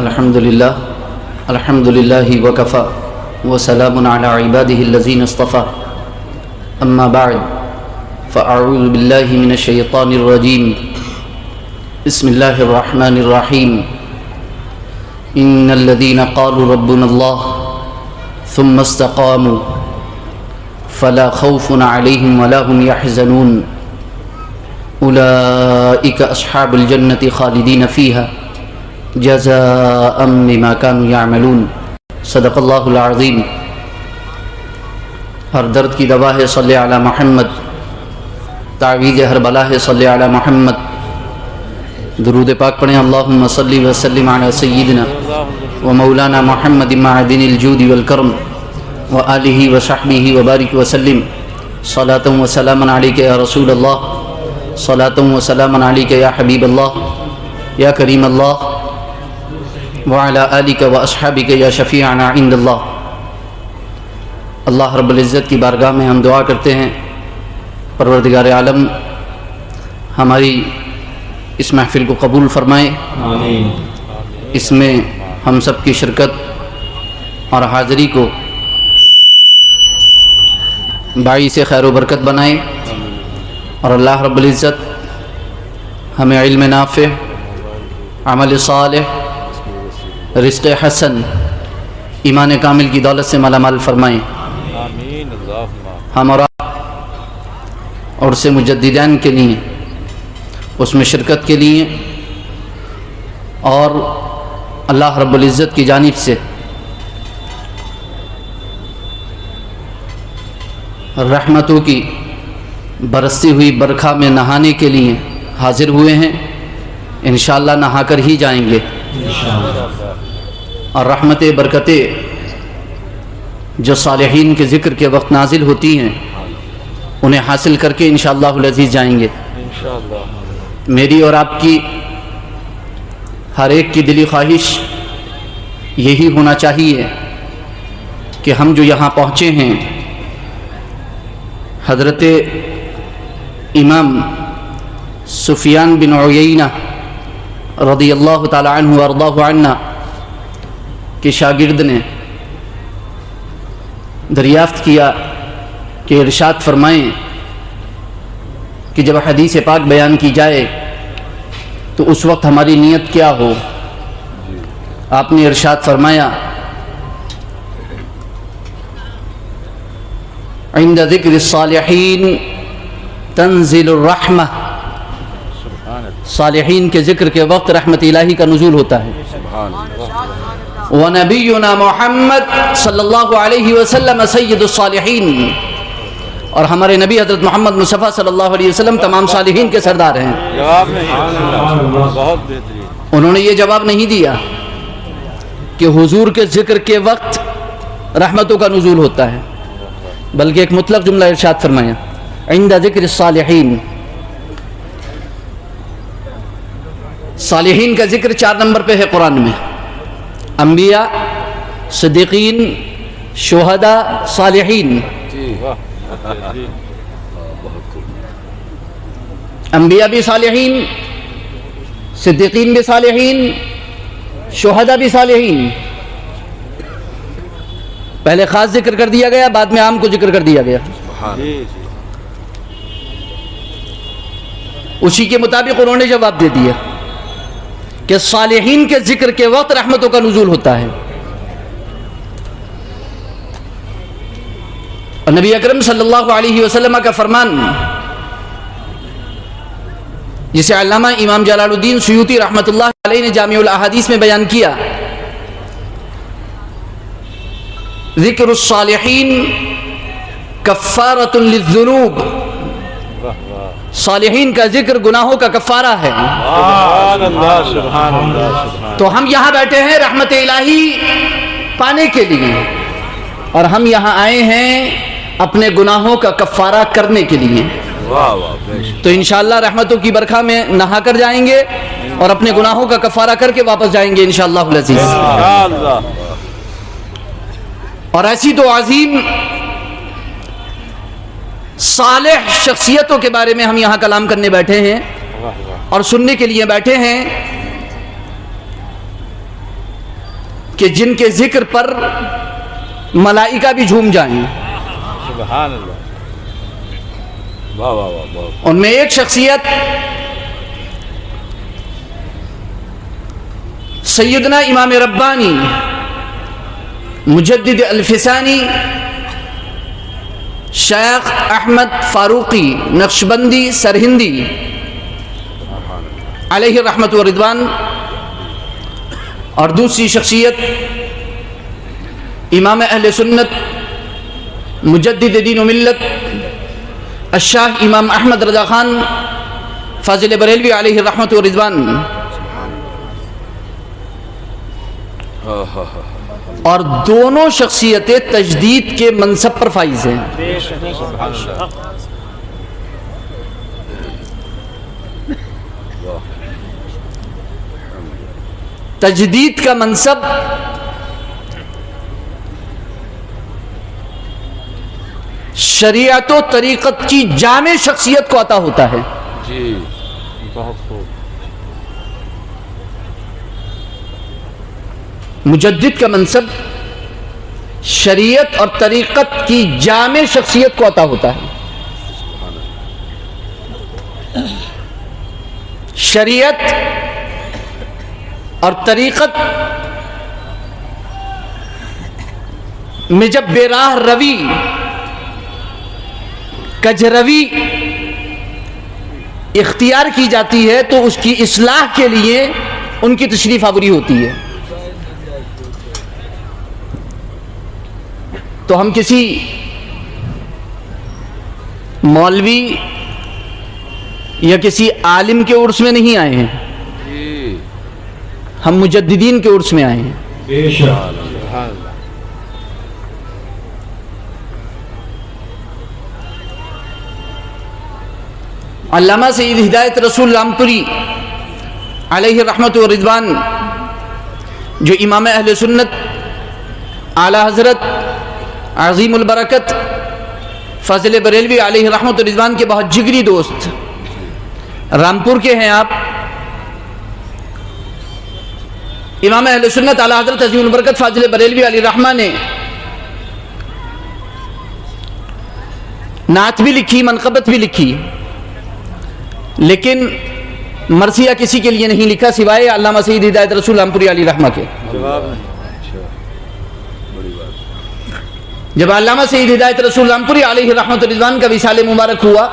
الحمد لله وكفى وسلام على عباده الذين اصطفى أما بعد فأعوذ بالله من الشيطان الرجيم بسم الله الرحمن الرحيم إن الذين قالوا ربنا الله ثم استقاموا فلا خوف عليهم ولا هم يحزنون أولئك أصحاب الجنة خالدين فيها جزاء بما كانوا يعملون صدق اللہ العظیم۔ ہر درد کی دوا ہے صلی علی محمد، تعویذ ہر بلا ہے صلی علی محمد۔ درود پاک پڑھیں اللہم صلی وسلم علی سیدنا و مولانا محمد معدن الجود والکرم و آلہ و صحبہ وبارک وسلم۔ صلاۃ و سلام علیک یا رسول اللہ، صلاۃ و سلام علیک یا حبیب اللہ یا کریم اللہ وعلی آلک و اصحابک یا شفیعنا عند اللہ۔ اللہ رب العزت کی بارگاہ میں ہم دعا کرتے ہیں پروردگار عالم ہماری اس محفل کو قبول فرمائے، آمین۔ اس میں ہم سب کی شرکت اور حاضری کو باعث خیر و برکت بنائے، اور اللہ رب العزت ہمیں علم نافع، عمل صالح، رزق حسن، ایمان کامل کی دولت سے مالا مال فرمائیں۔ آمین اللہم۔ ہم اور آپ اور سے مجددین کے لیے، اس میں شرکت کے لیے، اور اللہ رب العزت کی جانب سے رحمتوں کی برستی ہوئی برکھا میں نہانے کے لیے حاضر ہوئے ہیں۔ انشاءاللہ نہا کر ہی جائیں گے، اور رحمت برکتیں جو صالحین کے ذکر کے وقت نازل ہوتی ہیں انہیں حاصل کر کے انشاءاللہ العزیز جائیں گے۔ انشاءاللہ۔ میری اور آپ کی ہر ایک کی دلی خواہش یہی ہونا چاہیے کہ ہم جو یہاں پہنچے ہیں، حضرت امام سفیان بن عیینہ رضی اللہ تعالی عنہ وارضاہ عنا کے شاگرد نے دریافت کیا کہ ارشاد فرمائیں کہ جب حدیث پاک بیان کی جائے تو اس وقت ہماری نیت کیا ہو؟ آپ نے ارشاد فرمایا عند ذکر الصالحین تنزل الرحمہ، صالحین کے ذکر کے وقت رحمت الہی کا نزول ہوتا ہے۔ وَنَبِيُّنَا محمد صلی اللہ علیہ وسلم سید الصالحین، اور ہمارے نبی حضرت محمد مصطفیٰ صلی اللہ علیہ وسلم تمام صالحین کے سردار ہیں۔ جواب نہیں، بہت بہترین۔ انہوں نے یہ جواب نہیں دیا کہ حضور کے ذکر کے وقت رحمتوں کا نزول ہوتا ہے، بلکہ ایک مطلق جملہ ارشاد فرمایا عند ذکر الصالحین۔ صالحین کا ذکر 4 نمبر پہ ہے قرآن میں، انبیاء، صدیقین، شہداء، صالحین۔ انبیاء بھی صالحین، صدیقین بھی صالحین، شہداء بھی صالحین۔ پہلے خاص ذکر کر دیا گیا، بعد میں عام کو ذکر کر دیا گیا۔ اسی کے مطابق انہوں نے جواب دے دیا کہ صالحین کے ذکر کے وقت رحمتوں کا نزول ہوتا ہے۔ اور نبی اکرم صلی اللہ علیہ وسلم کا فرمان جسے علامہ امام جلال الدین سیوطی رحمۃ اللہ علیہ نے جامع الاحادیث میں بیان کیا، ذکر الصالحین کفارۃ للذنوب، صالحین کا ذکر گناہوں کا کفارہ ہے۔ سبحان اللہ، سبحان اللہ، سبحان۔ تو ہم یہاں بیٹھے ہیں رحمت الہی پانے کے لیے، اور ہم یہاں آئے ہیں اپنے گناہوں کا کفارہ کرنے کے لیے۔ واہ واہ، بے شک۔ تو انشاءاللہ رحمتوں کی برکھا میں نہا کر جائیں گے اور اپنے گناہوں کا کفارہ کر کے واپس جائیں گے انشاءاللہ العزیز۔ انشاءاللہ۔ اور ایسی تو عظیم صالح شخصیتوں کے بارے میں ہم یہاں کلام کرنے بیٹھے ہیں اور سننے کے لیے بیٹھے ہیں کہ جن کے ذکر پر ملائکہ بھی جھوم جائیں. سبحان اللہ. واہ واہ واہ واہ. ان میں ایک شخصیت سیدنا امام ربانی مجدد الفسانی شیخ احمد فاروقی نقشبندی سرہندی علیہ رحمت و رضوان، اور دوسری شخصیت امام اہل سنت مجدد دین و ملت الشاہ امام احمد رضا خان فاضل بریلوی علیہ رحمت و رضوان، اور دونوں شخصیتیں تجدید کے منصب پر فائز ہیں. سبحان اللہ. تجدید کا منصب شریعت و طریقت کی جامع شخصیت کو عطا ہوتا ہے. جی بہت خوب. مجدد کا منصب شریعت اور طریقت کی جامع شخصیت کو عطا ہوتا ہے. شریعت اور طریقت میں جب بے راہ روی کجروی اختیار کی جاتی ہے تو اس کی اصلاح کے لیے ان کی تشریف آوری ہوتی ہے. تو ہم کسی مولوی یا کسی عالم کے عرس میں نہیں آئے ہیں، جی ہم مجددین کے عرس میں آئے ہیں. سبحان اللہ. علامہ سید ہدایت رسول رامپوری علیہ رحمت و رضوان، جو امام اہل سنت اعلیٰ حضرت عظیم البرکت فاضل بریلوی علیہ رحمت و رضوان کے بہت جگری دوست، رامپور کے ہیں آپ. امام اہل سنت اعلیٰ حضرت عظیم البرکت فاضل بریلوی علیہ رحمہ نے نعت بھی لکھی، منقبت بھی لکھی، لیکن مرثیہ کسی کے لیے نہیں لکھا سوائے علامہ سید ہدایت رسول رامپوری علیہ رحمہ کے. جواب نہیں. اچھا بڑی بات. جب علامہ سید ہدایت رسول رامپوری علیہ رحمت رضوان کا وصال مبارک ہوا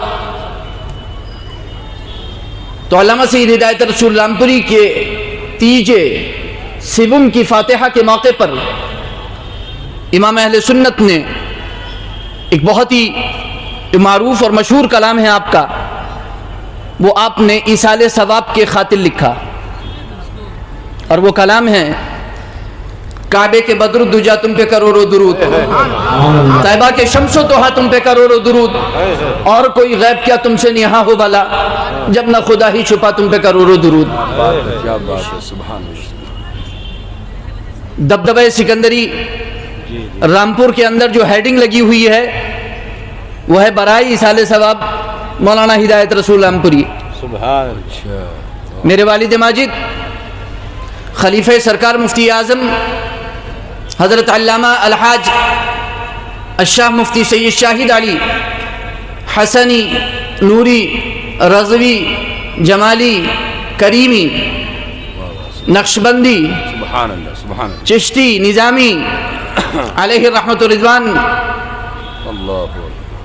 تو علامہ سید ہدایت رسول رامپوری کے تیجے سوم کی فاتحہ کے موقع پر امام اہل سنت نے ایک بہت ہی معروف اور مشہور کلام ہے آپ کا، وہ آپ نے ایصال ثواب کے خاطر لکھا، اور وہ کلام ہے: کعبے کے بدر الدجا تم پہ کروڑوں درود، طیبہ کے شمس و توحا تم پہ کروڑوں درود، اور کوئی غیب کیا تم سے نہا ہو بلا، جب نہ خدا ہی چھپا تم پہ کروڑوں درود. کیا بات ہے. سبحان اللہ. دبدبہ سکندری رامپور کے اندر جو ہیڈنگ لگی ہوئی ہے وہ ہے برائے ایصال ثواب مولانا ہدایت رسول رامپوری. سبحان اللہ. میرے والد ماجد خلیفہ سرکار مفتی اعظم حضرت علامہ الحاج الشاہ مفتی سید شاہد علی حسنی نوری رضوی جمالی کریمی نقشبندی سبحان اللہ. سبحان اللہ. چشتی نظامی علیہ رحمت و رضوان، اللہ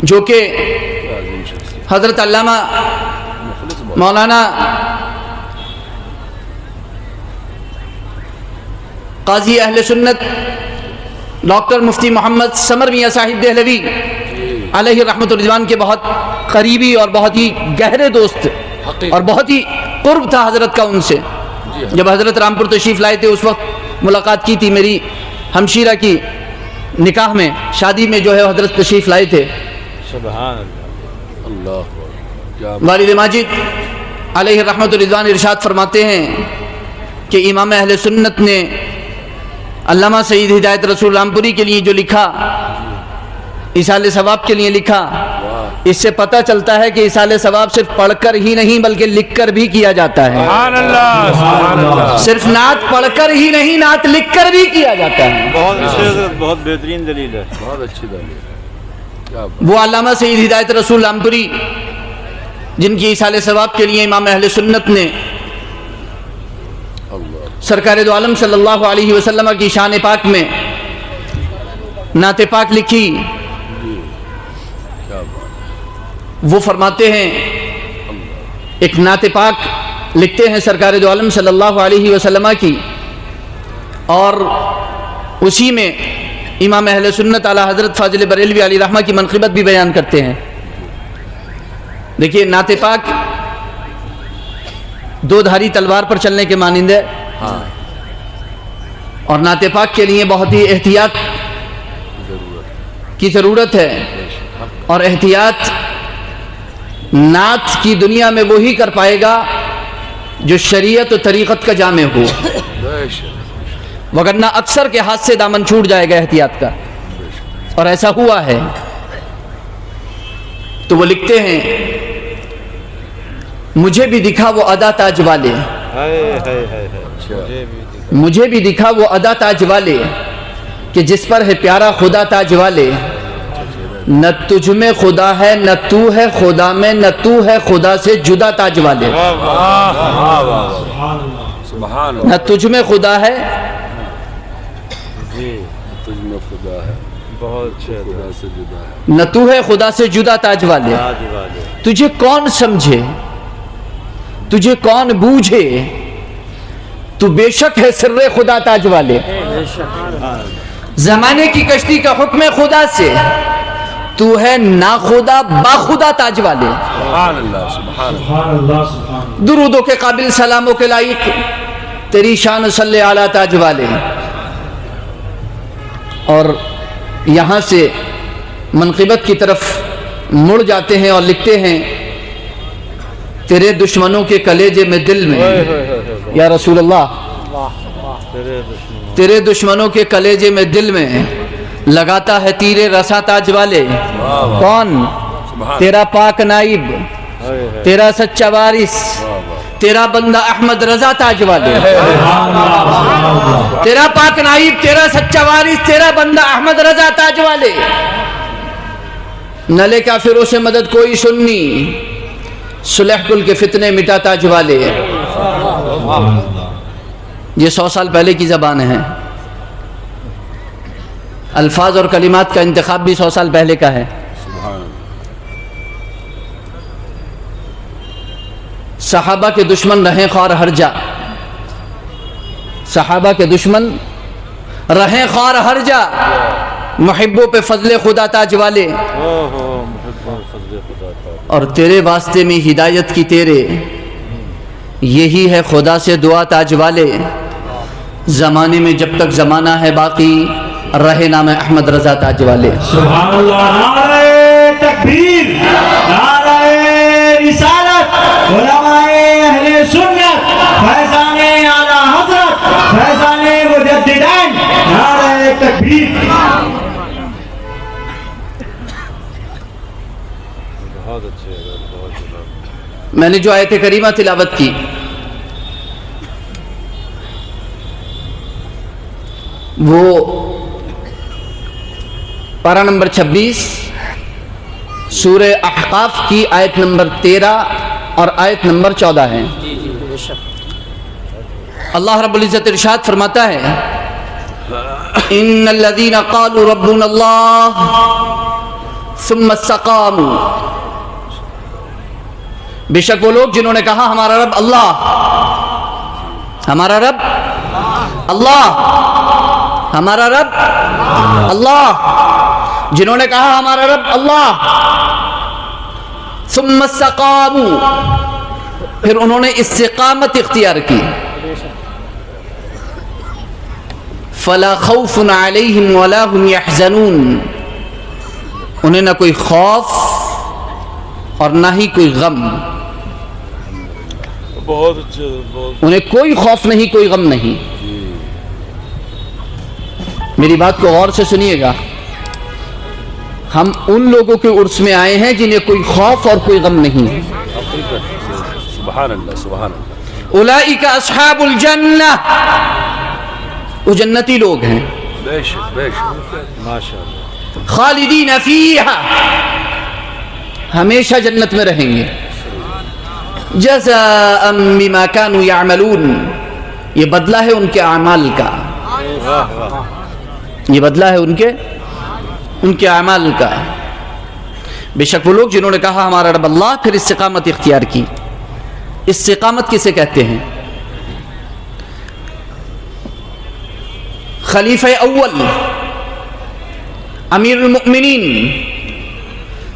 جو کہ عظیم شخصیت. حضرت علامہ مخلص بہت. مولانا قاضی اہل سنت ڈاکٹر مفتی محمد سمر میاں صاحب دہلوی علیہ رحمت رضوان کے بہت قریبی اور بہت ہی گہرے دوست، اور بہت ہی قرب تھا حضرت کا ان سے. جب حضرت رامپور تشریف لائے تھے اس وقت ملاقات کی تھی میری ہمشیرہ کی نکاح میں، شادی میں جو ہے حضرت تشریف لائے تھے. سبحان اللہ. اللہ کیا والد ماجد علیہ رحمت رضوان ارشاد فرماتے ہیں کہ امام اہل سنت نے علامہ سید ہدایت رسول رامپوری کے لیے جو لکھا، ایصال ثواب کے لیے لکھا، واہ. اس سے پتہ چلتا ہے کہ ایصال ثواب صرف پڑھ کر ہی نہیں بلکہ لکھ کر بھی کیا جاتا ہے. سبحان اللہ سبحان اللہ. صرف نعت پڑھ کر ہی نہیں، نعت لکھ کر بھی کیا جاتا ہے. بہت اچھی حضرت، بہت بہترین دلیل ہے. بہت اچھی دلیل ہے. کیا بات. وہ علامہ سید ہدایت رسول رامپوری جن کی ایصال ثواب کے لیے امام اہل سنت نے اللہ. سرکار دو عالم صلی اللہ علیہ وسلم کی شان پاک میں نعت پاک لکھی. کیا بات. وہ فرماتے ہیں، ایک نعت پاک لکھتے ہیں سرکار دو عالم صلی اللہ علیہ وسلم کی، اور اسی میں امام اہل سنت اعلیٰ حضرت فاضل بریلوی علیہ رحمہ کی منقبت بھی بیان کرتے ہیں. دیکھیے نعت پاک دو دھاری تلوار پر چلنے کے مانند ہے، ہاں اور نعت پاک کے لیے بہت ہی احتیاط ضرورت. کی ضرورت ہے. اور احتیاط نعت کی دنیا میں وہی کر پائے گا جو شریعت و طریقت کا جامع ہو، بے شک. وگرنہ اکثر کے ہاتھ سے دامن چھوٹ جائے گا احتیاط کا، اور ایسا ہوا ہے. تو وہ لکھتے ہیں، مجھے بھی دکھا وہ ادا تاج والے، مجھے بھی دکھا وہ ادا تاج والے، کہ جس پر ہے پیارا خدا تاج والے. نہ تجھ میں خدا ہے نہ تو ہے خدا میں، نہ تو ہے خدا سے جدا تاج والے. سبحان نہ اللہ. تجھ میں خدا ہے، جی تجھ میں خدا ہے، بہت اچھے خدا سے جدا ہے. نہ تو ہے خدا سے جدا تاج والے. تاج والے. تجھے کون سمجھے، تجھے کون بوجھے، تو بے شک ہے سر خدا تاج والے. زمانے کی کشتی کا حکم خدا سے، تو ہے نا خدا با خدا تاج والے. سبحان اللہ سبحان اللہ. درودوں کے قابل، سلاموں کے لائق، تیری شان صلی اعلیٰ تاج والے. اور یہاں سے منقبت کی طرف مڑ جاتے ہیں اور لکھتے ہیں، تیرے دشمنوں کے کلیجے میں دل میں، یا رسول اللہ، تیرے دشمنوں کے کلیجے میں دل میں لگاتا ہے تیرے رسا تاج والے. کون؟ تیرا پاک نائب، تیرا سچا وارث، تیرا بندہ احمد رضا تاج والے. تیرا پاک نائب، تیرا سچا وارث، تیرا بندہ احمد رضا تاج والے. نہ لے کافروں سے مدد کوئی سنی، صلح کل کے فتنے مٹا تاج والے. یہ 100 سال پہلے کی زبان ہے. الفاظ اور کلمات کا انتخاب بھی 100 سال پہلے کا ہے. صحابہ کے دشمن رہیں خوار ہر جا، صحابہ کے دشمن رہیں خوار ہر جا، محبوں پہ فضل خدا تاج والے. اور تیرے واسطے میں ہدایت کی تیرے، یہی ہے خدا سے دعا تاج والے. زمانے میں جب تک زمانہ ہے باقی، رہے نام احمد رضا تاج والے. سبحان اللہ. نعرہ تکبیر، نعرہ رسالت، علماء اہل سنت، فیضان اعلیٰ حضرت، فیضان مجددین، نعرہ تکبیر. بہت اچھے بہت اچھے. میں نے جو آیت کریمہ تلاوت کی، وہ پارہ نمبر 26 سورہ احقاف کی آیت نمبر 13 اور آیت نمبر 14 ہے. اللہ رب العزت ارشاد فرماتا ہے، ان الذین قالوا ربنا اللہ ثم استقاموا، بے شک وہ لوگ جنہوں نے کہا ہمارا رب اللہ، ہمارا رب اللہ، ہمارا رب اللہ، جنہوں نے کہا ہمارا رب اللہ، ثم استقاموا، پھر انہوں نے استقامت اختیار کی، فلا خوف علیہم ولا هم يحزنون، انہیں نہ کوئی خوف اور نہ ہی کوئی غم. بہت اچھے بہت. انہیں کوئی خوف نہیں، کوئی غم نہیں. میری بات کو غور سے سنیے گا. ہم ان لوگوں کے عرس میں آئے ہیں جنہیں کوئی خوف اور کوئی غم نہیں ہے. سبحان اللہ سبحان اللہ. اولئک اصحاب الجنہ، وہ جنتی لوگ ہیں. بے شک بے شک. ماشاء اللہ. خالدین فیہا، ہمیشہ جنت میں رہیں گے. جزاء بما كانوا يعملون، یہ بدلہ ہے ان کے اعمال کا، یہ بدلہ ہے ان کے اعمال کا. بے شک وہ لوگ جنہوں نے کہا ہمارا رب اللہ، پھر استقامت اختیار کی. استقامت کسے کہتے ہیں؟ خلیفہ اول امیر المؤمنین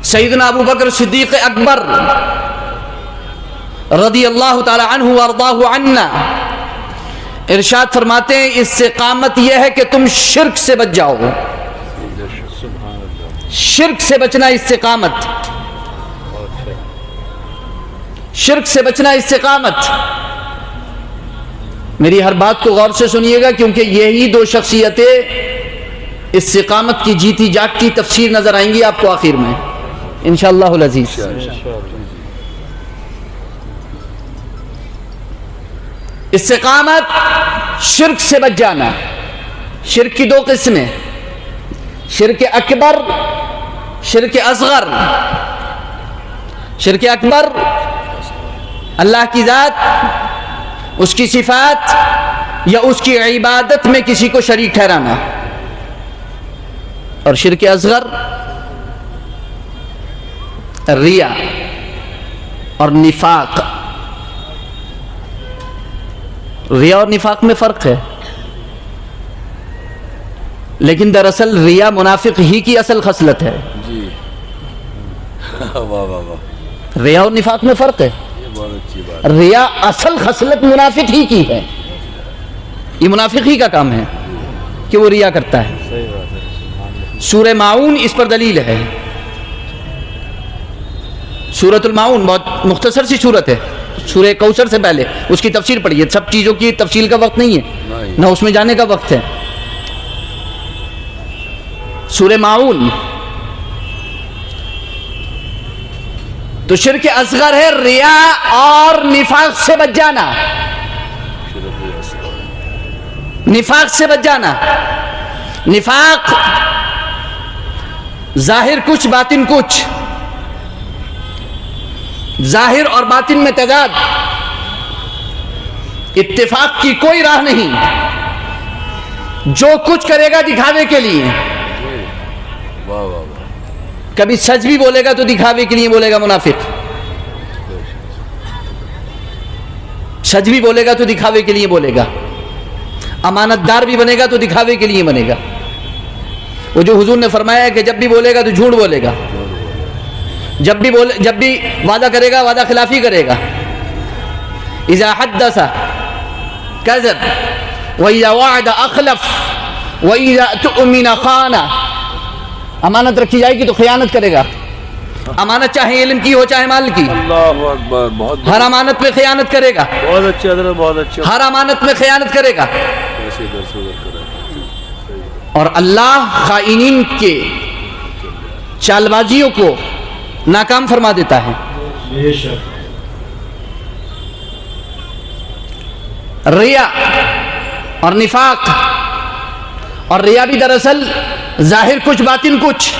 سیدنا ابو بکر صدیق اکبر رضی اللہ تعالی عنہ وارضاہ عنا ارشاد فرماتے ہیں استقامت یہ ہے کہ تم شرک سے بچ جاؤ. شرک سے بچنا استقامت، شرک سے بچنا استقامت. میری ہر بات کو غور سے سنیے گا، کیونکہ یہی دو شخصیتیں استقامت کی جیتی جاگتی تفسیر نظر آئیں گی آپ کو آخر میں انشاءاللہ العزیز. استقامت شرک سے بچ جانا. شرک کی دو قسمیں، شرک اکبر، شرک اصغر. شرک اکبر اللہ کی ذات، اس کی صفات یا اس کی عبادت میں کسی کو شریک ٹھہرانا. اور شرک اصغر ریا اور نفاق. ریا اور نفاق میں فرق ہے، لیکن دراصل ریا منافق ہی کی اصل خصلت ہے. جی واہ واہ واہ. ریا اور نفاق میں فرق ہے. یہ بہت اچھی بات. ریا اصل خصلت منافق ہی کی ہے، یہ منافق ہی کا کام ہے کہ وہ ریا کرتا ہے. صحیح بات ہے. سورہ معون اس پر دلیل ہے. سورۃ المعون بہت مختصر سی سورت ہے، سورہ کوثر سے پہلے اس کی تفسیر پڑھیے. سب چیزوں کی تفصیل کا وقت نہیں ہے، نہ اس میں جانے کا وقت ہے. سورہ معون تو شرک اصغر ہے ریا اور نفاق سے بچ جانا. نفاق سے بچ جانا. نفاق ظاہر کچھ باطن کچھ، ظاہر اور باطن میں تضاد، اتفاق کی کوئی راہ نہیں. جو کچھ کرے گا دکھاوے کے لیے. واہ واہ واہ. کبھی سچ بھی بولے گا تو دکھاوے کے لیے بولے گا منافق. سچ بھی بولے گا تو دکھاوے کے لیے بولے گا. امانت دار بھی بنے گا تو دکھاوے کے لیے بنے گا. وہ جو حضور نے فرمایا ہے کہ جب بھی بولے گا تو جھوٹ بولے گا، جب بھی وعدہ کرے گا وعدہ خلافی کرے گا. اذا حدث کذب واذا وعد اخلف واذا تؤمن خان. امانت رکھی جائے گی تو خیانت کرے گا. امانت چاہے علم کی ہو چاہے مال کی، اللہ اکبر. بہت ہر امانت میں خیانت کرے گا. بہت اچھے حضرت، بہت اچھے. ہر امانت میں خیانت کرے گا. ایسے ادھر سے ادھر کرا. اور اللہ خائنین کے چال بازیوں کو ناکام فرما دیتا ہے. بے شک. ریا اور نفاق، اور ریا بھی دراصل ظاہر کچھ باطن کچھ.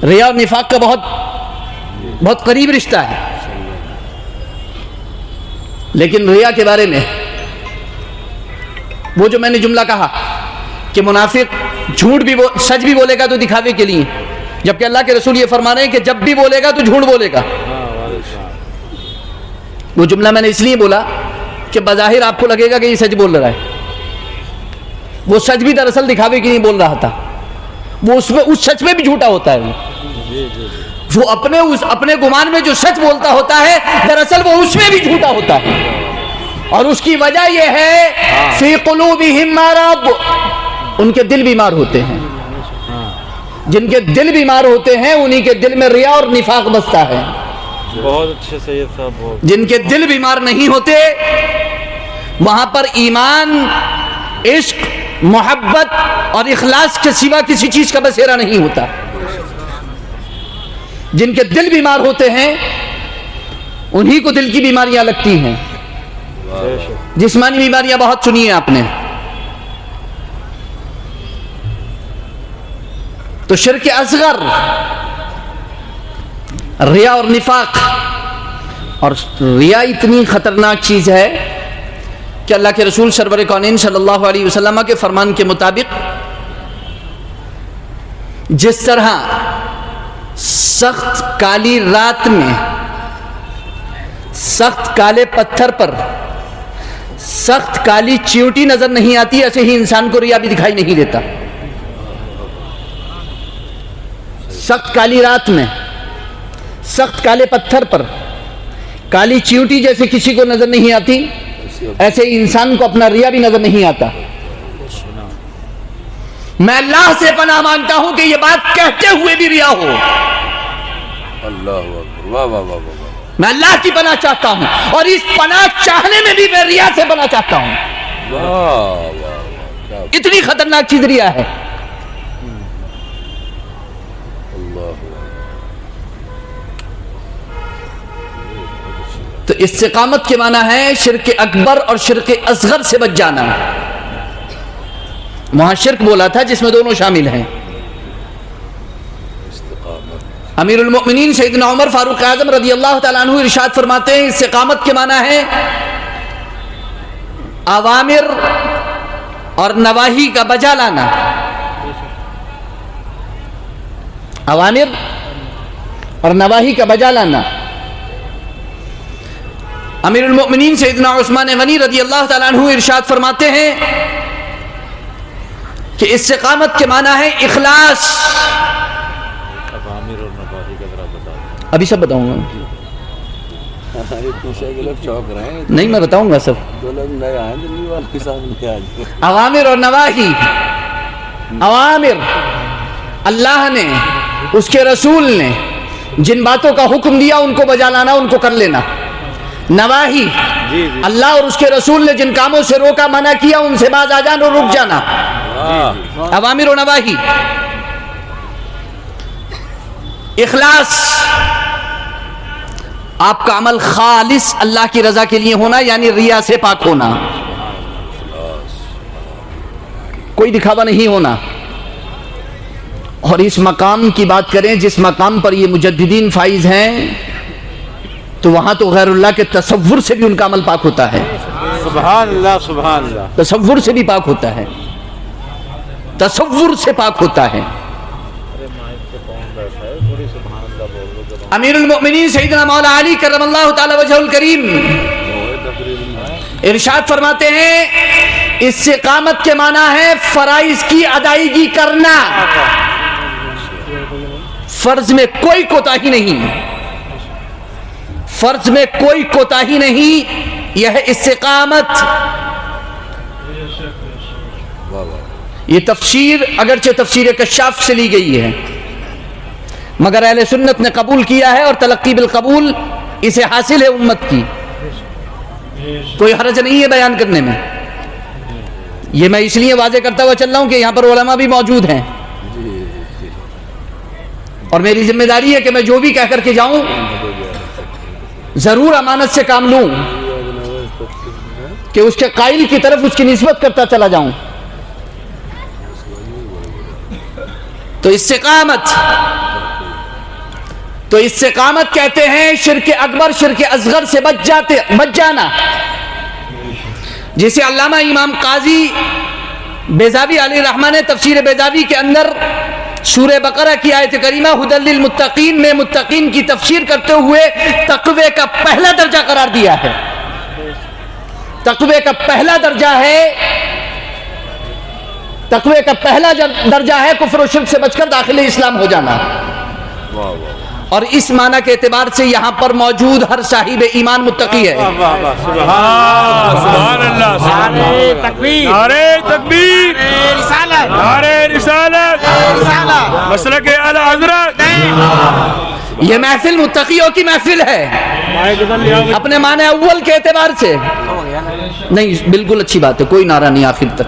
ریا اور نفاق کا بہت قریب رشتہ ہے. لیکن ریا کے بارے میں وہ جو میں نے جملہ کہا کہ منافق جھوٹ بھی سچ بھی بولے گا تو دکھاوے کے لیے، جبکہ اللہ کے رسول یہ فرما رہے ہیں کہ جب بھی بولے گا تو جھوٹ بولے گا. وہ جملہ میں نے اس لیے بولا کہ بظاہر آپ کو لگے گا کہ یہ سچ بول رہا ہے، وہ سچ بھی دراصل دکھاوے کے لیے بول رہا تھا. وہ اس سچ میں بھی جھوٹا ہوتا ہے. وہ اپنے گمان میں جو سچ بولتا ہوتا ہے دراصل وہ اس میں بھی جھوٹا ہوتا ہے. اور اس کی وجہ یہ ہے فی قلوبہم مرض، ان کے دل بیمار ہوتے ہیں. جن کے دل بیمار ہوتے ہیں انہی کے دل میں ریا اور نفاق بستا ہے. بہت اچھے سید صاحب. جن کے دل بیمار نہیں ہوتے وہاں پر ایمان، عشق، محبت اور اخلاص کے سوا کسی چیز کا بسیرا نہیں ہوتا. جن کے دل بیمار ہوتے ہیں انہی کو دل کی بیماریاں لگتی ہیں. جسمانی بیماریاں بہت سنی ہیں آپ نے. تو شرک اصغر ریا اور نفاق. اور ریا اتنی خطرناک چیز ہے کہ اللہ کے رسول سرور کونین صلی اللہ علیہ وسلم کے فرمان کے مطابق جس طرح سخت کالی رات میں سخت کالے پتھر پر سخت کالی چیوٹی نظر نہیں آتی، ایسے ہی انسان کو ریا بھی دکھائی نہیں دیتا. سخت کالی رات میں سخت کالے پتھر پر کالی چیوٹی جیسے کسی کو نظر نہیں آتی، ایسے ہی انسان کو اپنا ریا بھی نظر نہیں آتا. میں اللہ سے پناہ مانگتا ہوں کہ یہ بات کہتے ہوئے بھی ریا ہو. اللہ اکبر، واہ واہ واہ واہ. میں اللہ کی پناہ چاہتا ہوں اور اس پناہ چاہنے میں بھی میں ریا سے پناہ چاہتا ہوں. واہ واہ واہ، کیا اتنی خطرناک چیز ریا ہے. تو استقامت کے معنی ہے شرک اکبر اور شرک اصغر سے بچ جانا. وہاں شرک بولا تھا جس میں دونوں شامل ہیں. امیر المؤمنین سیدنا عمر فاروق اعظم رضی اللہ تعالیٰ عنہ ارشاد فرماتے ہیں استقامت کے معنی ہے اوامر اور نواہی کا بجا لانا. اوامر اور نواہی کا بجا لانا. امیر المؤمنین سیدنا عثمان غنی رضی اللہ تعالیٰ عنہ ارشاد فرماتے ہیں کہ استقامت کے معنی ہے اخلاص. ابھی سب بتاؤں گا. یہ پوچھے کہ لوگ چوک رہے ہیں. نہیں میں بتاؤں گا سب. دو لوگ نئے آئے دلی والے کے ساتھ نہیں آئے. اوامر اور نواہی. اوامر اللہ نے اس کے رسول نے جن باتوں کا حکم دیا ان کو بجا لانا، ان کو کر لینا. نواہی اللہ اور اس کے رسول نے جن کاموں سے روکا منع کیا ان سے باز آ جانا اور رک جانا. اوامر و نواہی. اخلاص آپ کا عمل خالص اللہ کی رضا کے لیے ہونا، یعنی ریا سے پاک ہونا، کوئی دکھاوا نہیں ہونا. اور اس مقام کی بات کریں جس مقام پر یہ مجددین فائز ہیں تو وہاں تو غیر اللہ کے تصور سے بھی ان کا عمل پاک ہوتا ہے. سبحان اللہ سبحان اللہ. تصور سے بھی پاک ہوتا ہے، تصور سے پاک ہوتا ہے. امیر المؤمنین سیدنا مولا علی کرم اللہ تعالی وجہ الکریم ارشاد فرماتے ہیں استقامت کے معنی ہے فرائض کی ادائیگی کرنا. فرض میں کوئی کوتاہی نہیں، فرض میں کوئی کوتاہی نہیں، یہ ہے استقامت. یہ تفسیر اگرچہ تفسیر کشاف سے لی گئی ہے مگر اہل سنت نے قبول کیا ہے اور تلقی بالقبول اسے حاصل ہے امت کی. کوئی حرج نہیں ہے بیان کرنے میں. یہ میں اس لیے واضح کرتا ہوا چل رہا ہوں کہ یہاں پر علماء بھی موجود ہیں اور میری ذمہ داری ہے کہ میں جو بھی کہہ کر کے جاؤں ضرور امانت سے کام لوں کہ اس کے قائل کی طرف اس کی نسبت کرتا چلا جاؤں. تو استقامت کہتے ہیں شرک اکبر شرک اصغر سے بچ جانا، جسے علامہ امام قاضی بیضاوی علیہ الرحمہ نے تفسیر بیضاوی کے اندر سورہ بقرہ کی آیت کریمہ ھدی للمتقین میں متقین کی تفسیر کرتے ہوئے تقوی کا پہلا درجہ قرار دیا ہے. تقوی کا پہلا درجہ ہے کفر و شرک سے بچ کر داخل اسلام ہو جانا. اور اس معنی کے اعتبار سے یہاں پر موجود ہر صاحب ایمان متقی ہے. سبحان اللہ. نعرہ تکبیر، نعرہ تکبیر، نعرہ رسالت، مسلک اعلی حضرت. یہ محفل متقیوں کی محفل ہے اپنے معنی اول کے اعتبار سے. نہیں بالکل اچھی بات ہے، کوئی نعرہ نہیں آخر تک.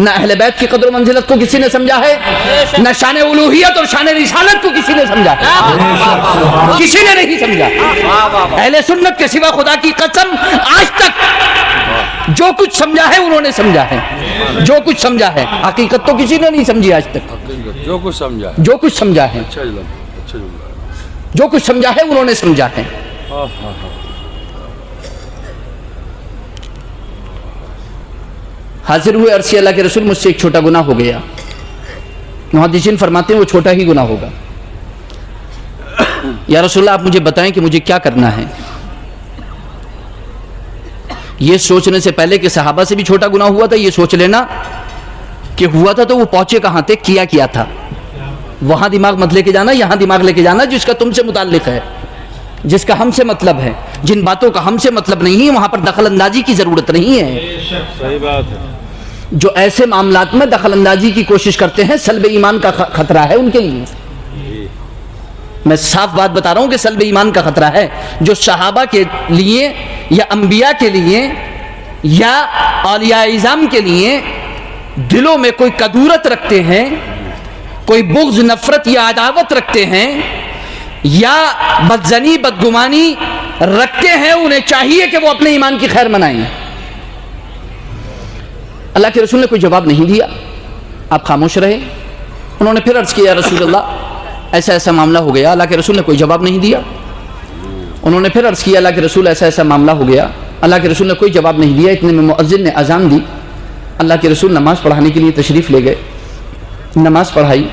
نہ اہل بیت کی قدر و منزلت کو کسی نے سمجھا ہے، نہ شان الوہیت اور شان رسالت کو کسی نے سمجھا ہے، کسی نے نہیں سمجھا۔ اہل سنت کے سوا خدا کی قسم آج تک جو کچھ سمجھا ہے انہوں نے سمجھا ہے، جو کچھ سمجھا ہے، حقیقت تو کسی نے نہیں سمجھی آج تک۔ جو کچھ سمجھا جو کچھ سمجھا ہے، اچھا جملہ، جو کچھ سمجھا ہے انہوں نے سمجھا ہے۔ حاضر ہوئے عرض کیا اللہ کے رسول مجھ سے ایک چھوٹا گناہ ہو گیا۔ محدثین فرماتے ہیں وہ چھوٹا ہی گناہ ہوگا۔ یا رسول اللہ آپ مجھے بتائیں کہ مجھے کیا کرنا ہے۔ یہ سوچنے سے پہلے کہ صحابہ سے بھی چھوٹا گناہ ہوا تھا، یہ سوچ لینا کہ ہوا تھا تو وہ پہنچے کہاں تھے، کیا تھا۔ وہاں دماغ مت لے کے جانا، یہاں دماغ لے کے جانا جس کا تم سے متعلق ہے، جس کا ہم سے مطلب ہے۔ جن باتوں کا ہم سے مطلب نہیں ہے وہاں پر دخل اندازی کی ضرورت نہیں ہے۔ صحیح بات ہے۔ جو ایسے معاملات میں دخل اندازی کی کوشش کرتے ہیں سلب ایمان کا خطرہ ہے ان کے لیے۔ میں صاف بات بتا رہا ہوں کہ سلب ایمان کا خطرہ ہے۔ جو صحابہ کے لیے یا انبیاء کے لیے یا اولیاء اعظام کے لیے دلوں میں کوئی کدورت رکھتے ہیں، کوئی بغض، نفرت یا عداوت رکھتے ہیں یا بدظنی، بدگمانی رکھتے ہیں، انہیں چاہیے کہ وہ اپنے ایمان کی خیر منائیں۔ اللہ کے رسول نے کوئی جواب نہیں دیا، آپ خاموش رہے۔ انہوں نے پھر عرض کیا یا رسول اللہ ایسا ایسا معاملہ ہو گیا۔ اللہ کے رسول نے کوئی جواب نہیں دیا۔ انہوں نے پھر عرض کیا اللہ کے رسول ایسا ایسا معاملہ ہو گیا۔ اللہ کے رسول نے کوئی جواب نہیں دیا۔ اتنے میں مؤذن نے اذان دی۔ اللہ کے رسول نماز پڑھانے کے لیے تشریف لے گئے، نماز پڑھائی،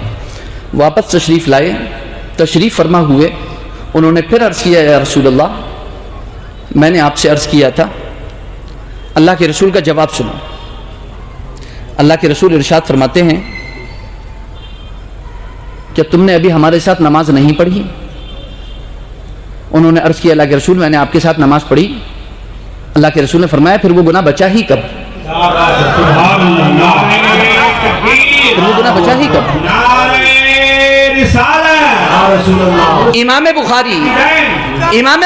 واپس تشریف لائے، تشریف فرما ہوئے۔ انہوں نے پھر عرض کیا یا رسول اللہ میں نے آپ سے عرض کیا تھا، اللہ کے رسول کا جواب سنو۔ اللہ کے رسول ارشاد فرماتے ہیں کہ تم نے ابھی ہمارے ساتھ نماز نہیں پڑھی؟ انہوں نے عرض کیا اللہ کے رسول میں نے آپ کے ساتھ نماز پڑھی۔ اللہ کے رسول نے فرمایا پھر وہ گناہ بچا ہی کب؟ پھر وہ گناہ بچا ہی کب؟ امام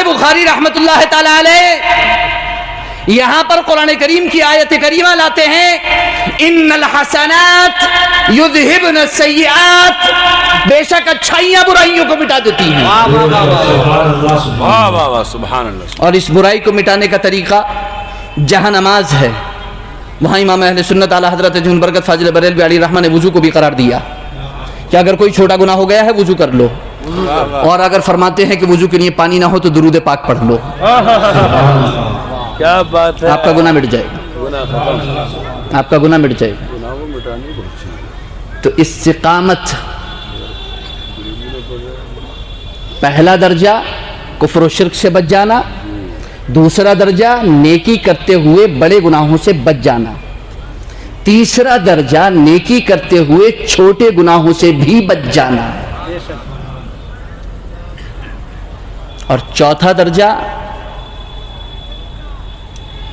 بخاری رحمت اللہ تعالی علیہ یہاں پر قرآن کریم کی آیت کریمہ لاتے ہیں، ان الحسنات یذہبن السیئات، بے شک اچھائیاں برائیوں کو مٹا دیتی ہیں۔ واہ واہ واہ سبحان اللہ۔ اور اس برائی کو مٹانے کا طریقہ جہاں نماز ہے وہاں امام اہل سنت اعلیٰ حضرت جون برکت فاضل بریلوی علیہ رحمہ نے وضو کو بھی قرار دیا کہ اگر کوئی چھوٹا گناہ ہو گیا ہے وضو کر لو، اور اگر فرماتے ہیں کہ وضو کے لیے پانی نہ ہو تو درود پاک پڑھ لو، کیا بات ہے، آپ کا گناہ مٹ جائے گا، آپ کا گناہ مٹ جائے گا۔ تو استقامت پہلا درجہ کفر و شرک سے بچ جانا، دوسرا درجہ نیکی کرتے ہوئے بڑے گناہوں سے بچ جانا، تیسرا درجہ نیکی کرتے ہوئے چھوٹے گناہوں سے بھی بچ جانا، اور چوتھا درجہ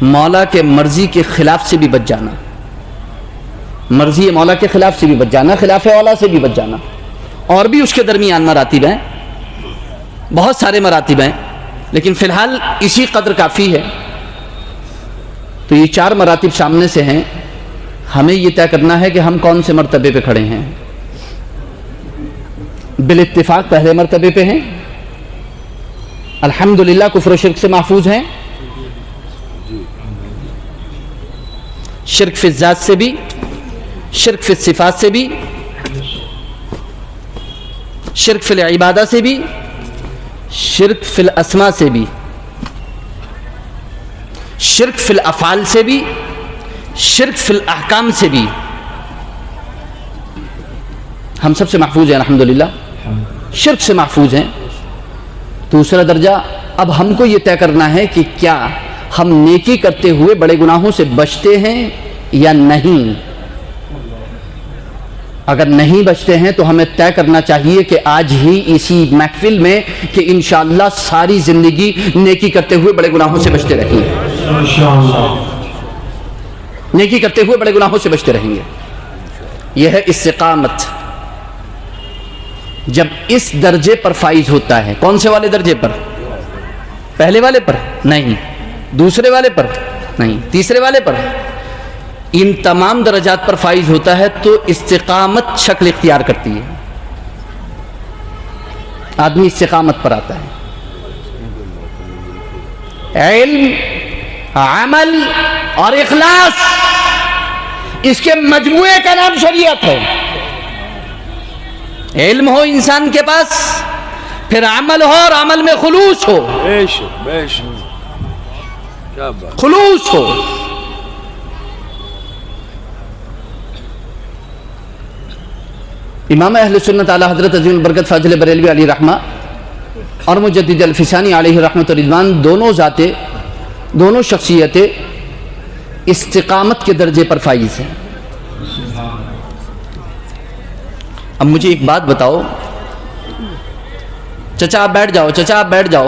مولا کے مرضی کے خلاف سے بھی بچ جانا، مرضی مولا کے خلاف سے بھی بچ جانا، خلاف اولا سے بھی بچ جانا۔ اور بھی اس کے درمیان مراتب ہیں، بہت سارے مراتب ہیں، لیکن فی الحال اسی قدر کافی ہے۔ تو یہ چار مراتب سامنے سے ہیں، ہمیں یہ طے کرنا ہے کہ ہم کون سے مرتبے پہ کھڑے ہیں۔ بالاتفاق پہلے مرتبے پہ ہیں، الحمدللہ کفر و شرک سے محفوظ ہیں، شرک فی الذات سے بھی، شرک فی الصفات سے بھی، شرک فی العبادہ سے بھی، شرک فی الاسماء سے بھی، شرک فی الافعال سے بھی، شرک فی الاحکام سے بھی ہم سب سے محفوظ ہیں، الحمدللہ شرک سے محفوظ ہیں۔ دوسرا درجہ اب ہم کو یہ طے کرنا ہے کہ کیا ہم نیکی کرتے ہوئے بڑے گناہوں سے بچتے ہیں یا نہیں۔ اگر نہیں بچتے ہیں تو ہمیں طے کرنا چاہیے کہ آج ہی اسی محفل میں کہ انشاءاللہ ساری زندگی نیکی کرتے ہوئے بڑے گناہوں سے بچتے رہیں گے، نیکی کرتے ہوئے بڑے گناہوں سے بچتے رہیں گے۔ یہ ہے استقامت۔ جب اس درجے پر فائز ہوتا ہے، کون سے والے درجے پر؟ پہلے والے پر نہیں، دوسرے والے پر نہیں، تیسرے والے پر، ان تمام درجات پر فائز ہوتا ہے تو استقامت شکل اختیار کرتی ہے، آدمی استقامت پر آتا ہے۔ علم، عمل اور اخلاص، اس کے مجموعے کا نام شریعت ہے۔ علم ہو انسان کے پاس، پھر عمل ہو اور عمل میں خلوص ہو، بے شک کیا بات۔ خلوص ہو۔ امام اہل سنت اعلی حضرت عظیم البرکت فاضل بریلوی علیہ رحمہ اور مجدد الفسانی علیہ رحمۃ رضوان دونوں ذاتیں، دونوں شخصیتیں استقامت کے درجے پر فائز ہیں۔ اب مجھے ایک بات بتاؤ، چچا آپ بیٹھ جاؤ، چچا آپ بیٹھ جاؤ،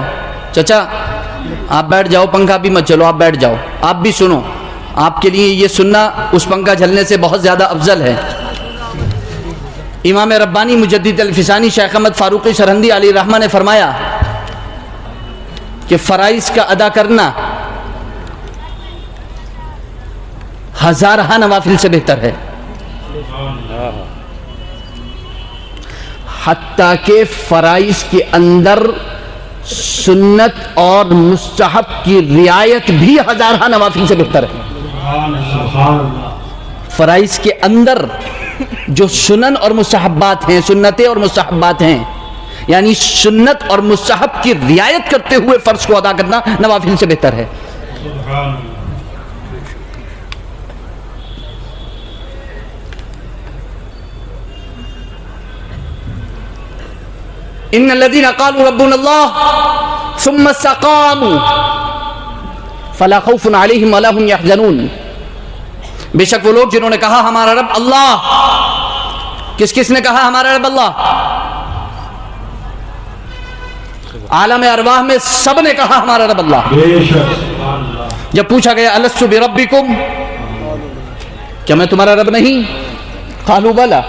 چچا آپ بیٹھ جاؤ، پنکھا بھی مت چلو، آپ بیٹھ جاؤ، آپ بھی سنو، آپ کے لیے یہ سننا اس پنکھا جھلنے سے بہت زیادہ افضل ہے۔ امام ربانی مجدد الفسانی شیخ احمد فاروقی سرہندی علیہ رحمہ نے فرمایا کہ فرائض کا ادا کرنا ہزارہ نوافل سے بہتر ہے، حتیٰ کہ فرائض کے اندر سنت اور مستحب کی رعایت بھی ہزارہ نوافل سے بہتر ہے۔ فرائض کے اندر جو سنن اور مستحبات ہیں، سنتیں اور مستحبات ہیں، یعنی سنت اور مستحب کی رعایت کرتے ہوئے فرض کو ادا کرنا نوافل سے بہتر ہے۔ ان الذين قالوا ربنا الله ثم استقاموا فلا خوف عليهم ولا هم يحزنون، بے شک وہ لوگ جنہوں نے کہا ہمارا رب اللہ، کس نے کہا ہمارا رب اللہ؟ عالم ارواح میں سب نے کہا ہمارا رب اللہ۔ جب پوچھا گیا الست بربکم، کیا میں تمہارا رب نہیں؟ قالوا بلا،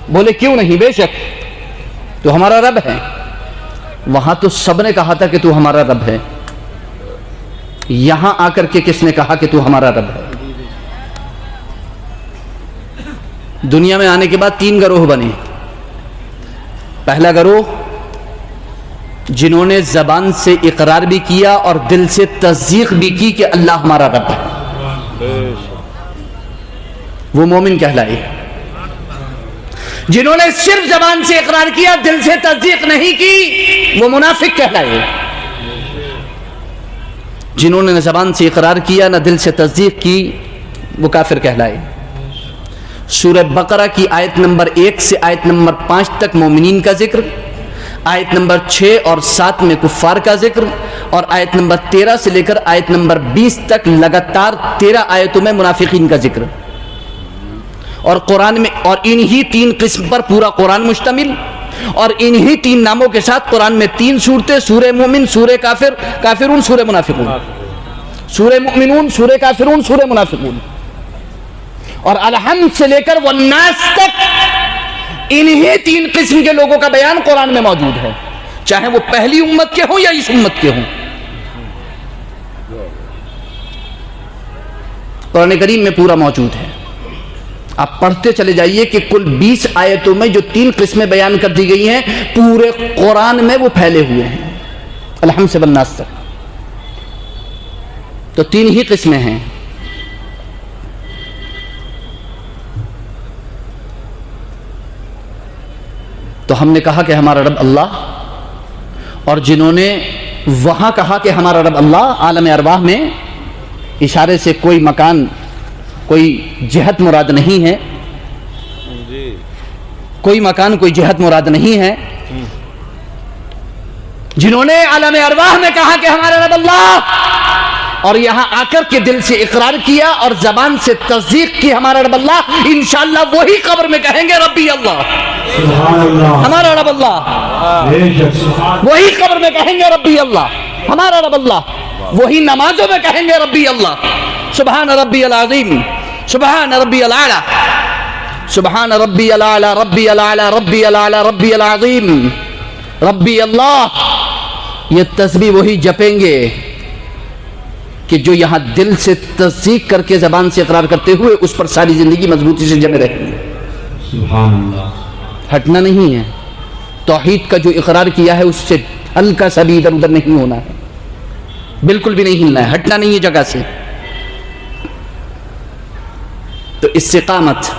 بولے کیوں نہیں، بے شک تو ہمارا رب ہے۔ وہاں تو سب نے کہا تھا کہ تو ہمارا رب ہے، یہاں آ کر کے کس نے کہا کہ تو ہمارا رب ہے؟ دنیا میں آنے کے بعد 3 گروہ بنے۔ پہلا گروہ جنہوں نے زبان سے اقرار بھی کیا اور دل سے تصدیق بھی کی کہ اللہ ہمارا رب ہے، وہ مومن کہلائے۔ جنہوں نے صرف زبان سے اقرار کیا، دل سے تصدیق نہیں کی، وہ منافق کہلائے۔ جنہوں نے نہ زبان سے اقرار کیا نہ دل سے تصدیق کی، وہ کافر کہلائے۔ سورہ بقرہ کی آیت نمبر 1 سے آیت نمبر 5 تک مومنین کا ذکر، آیت نمبر 6 اور 7 میں کفار کا ذکر، اور آیت نمبر 13 سے لے کر آیت نمبر 20 تک لگاتار 13 آیتوں میں منافقین کا ذکر، اور قرآن میں، اور انہی 3 قسم پر پورا قرآن مشتمل، اور انہی 3 ناموں کے ساتھ قرآن میں 3 صورتیں، سورہ مومن، سورہ کافرون، سورہ منافقون، سورہ مومنون، سورہ کافرون، سورہ منافقون، اور الحمد سے لے کر والناس تک انہی 3 قسم کے لوگوں کا بیان قرآن میں موجود ہے، چاہے وہ پہلی امت کے ہوں یا اس امت کے ہوں۔ قرآن کریم میں پورا موجود ہے، آپ پڑھتے چلے جائیے کہ کل 20 آیتوں میں جو 3 قسمیں بیان کر دی گئی ہیں، پورے قرآن میں وہ پھیلے ہوئے ہیں، الحمد سے والناس تک۔ تو 3 ہی قسمیں ہیں۔ تو ہم نے کہا کہ ہمارا رب اللہ، اور جنہوں نے وہاں کہا کہ ہمارا رب اللہ، عالم ارواح میں اشارے سے کوئی مکان، کوئی جہت مراد نہیں ہے، کوئی مکان، کوئی جہت مراد نہیں ہے۔ جنہوں نے عالم ارواح میں کہا کہ ہمارا رب اللہ، اور یہاں آ کر کے دل سے اقرار کیا اور زبان سے تصدیق کی ہمارا رب اللہ، انشاءاللہ وہی قبر میں کہیں گے ربی اللہ، ہمارا رب اللہ، وہی قبر میں کہیں گے ربی اللہ، ہمارا رب اللہ، وہی نمازوں میں کہیں گے ربی اللہ، سبحان ربی العظیم، سبحان ربی العالی، سبحان ربی العالی، ربی العالی، ربی العالی، ربی العظیم، ربی اللہ۔ یہ تسبیح وہی جپیں گے کہ کہ جو یہاں دل سے تصدیق کر کے زبان سے اقرار کرتے ہوئے اس پر ساری زندگی مضبوطی سے جمے رہیں گے. سبحان اللہ. ہٹنا نہیں ہے. توحید کا جو اقرار کیا ہے اس سے ہلکا سا بھی ادھر ادھر نہیں ہونا ہے, بالکل بھی نہیں ہلنا ہے, ہٹنا نہیں ہے جگہ سے. تو استقامت,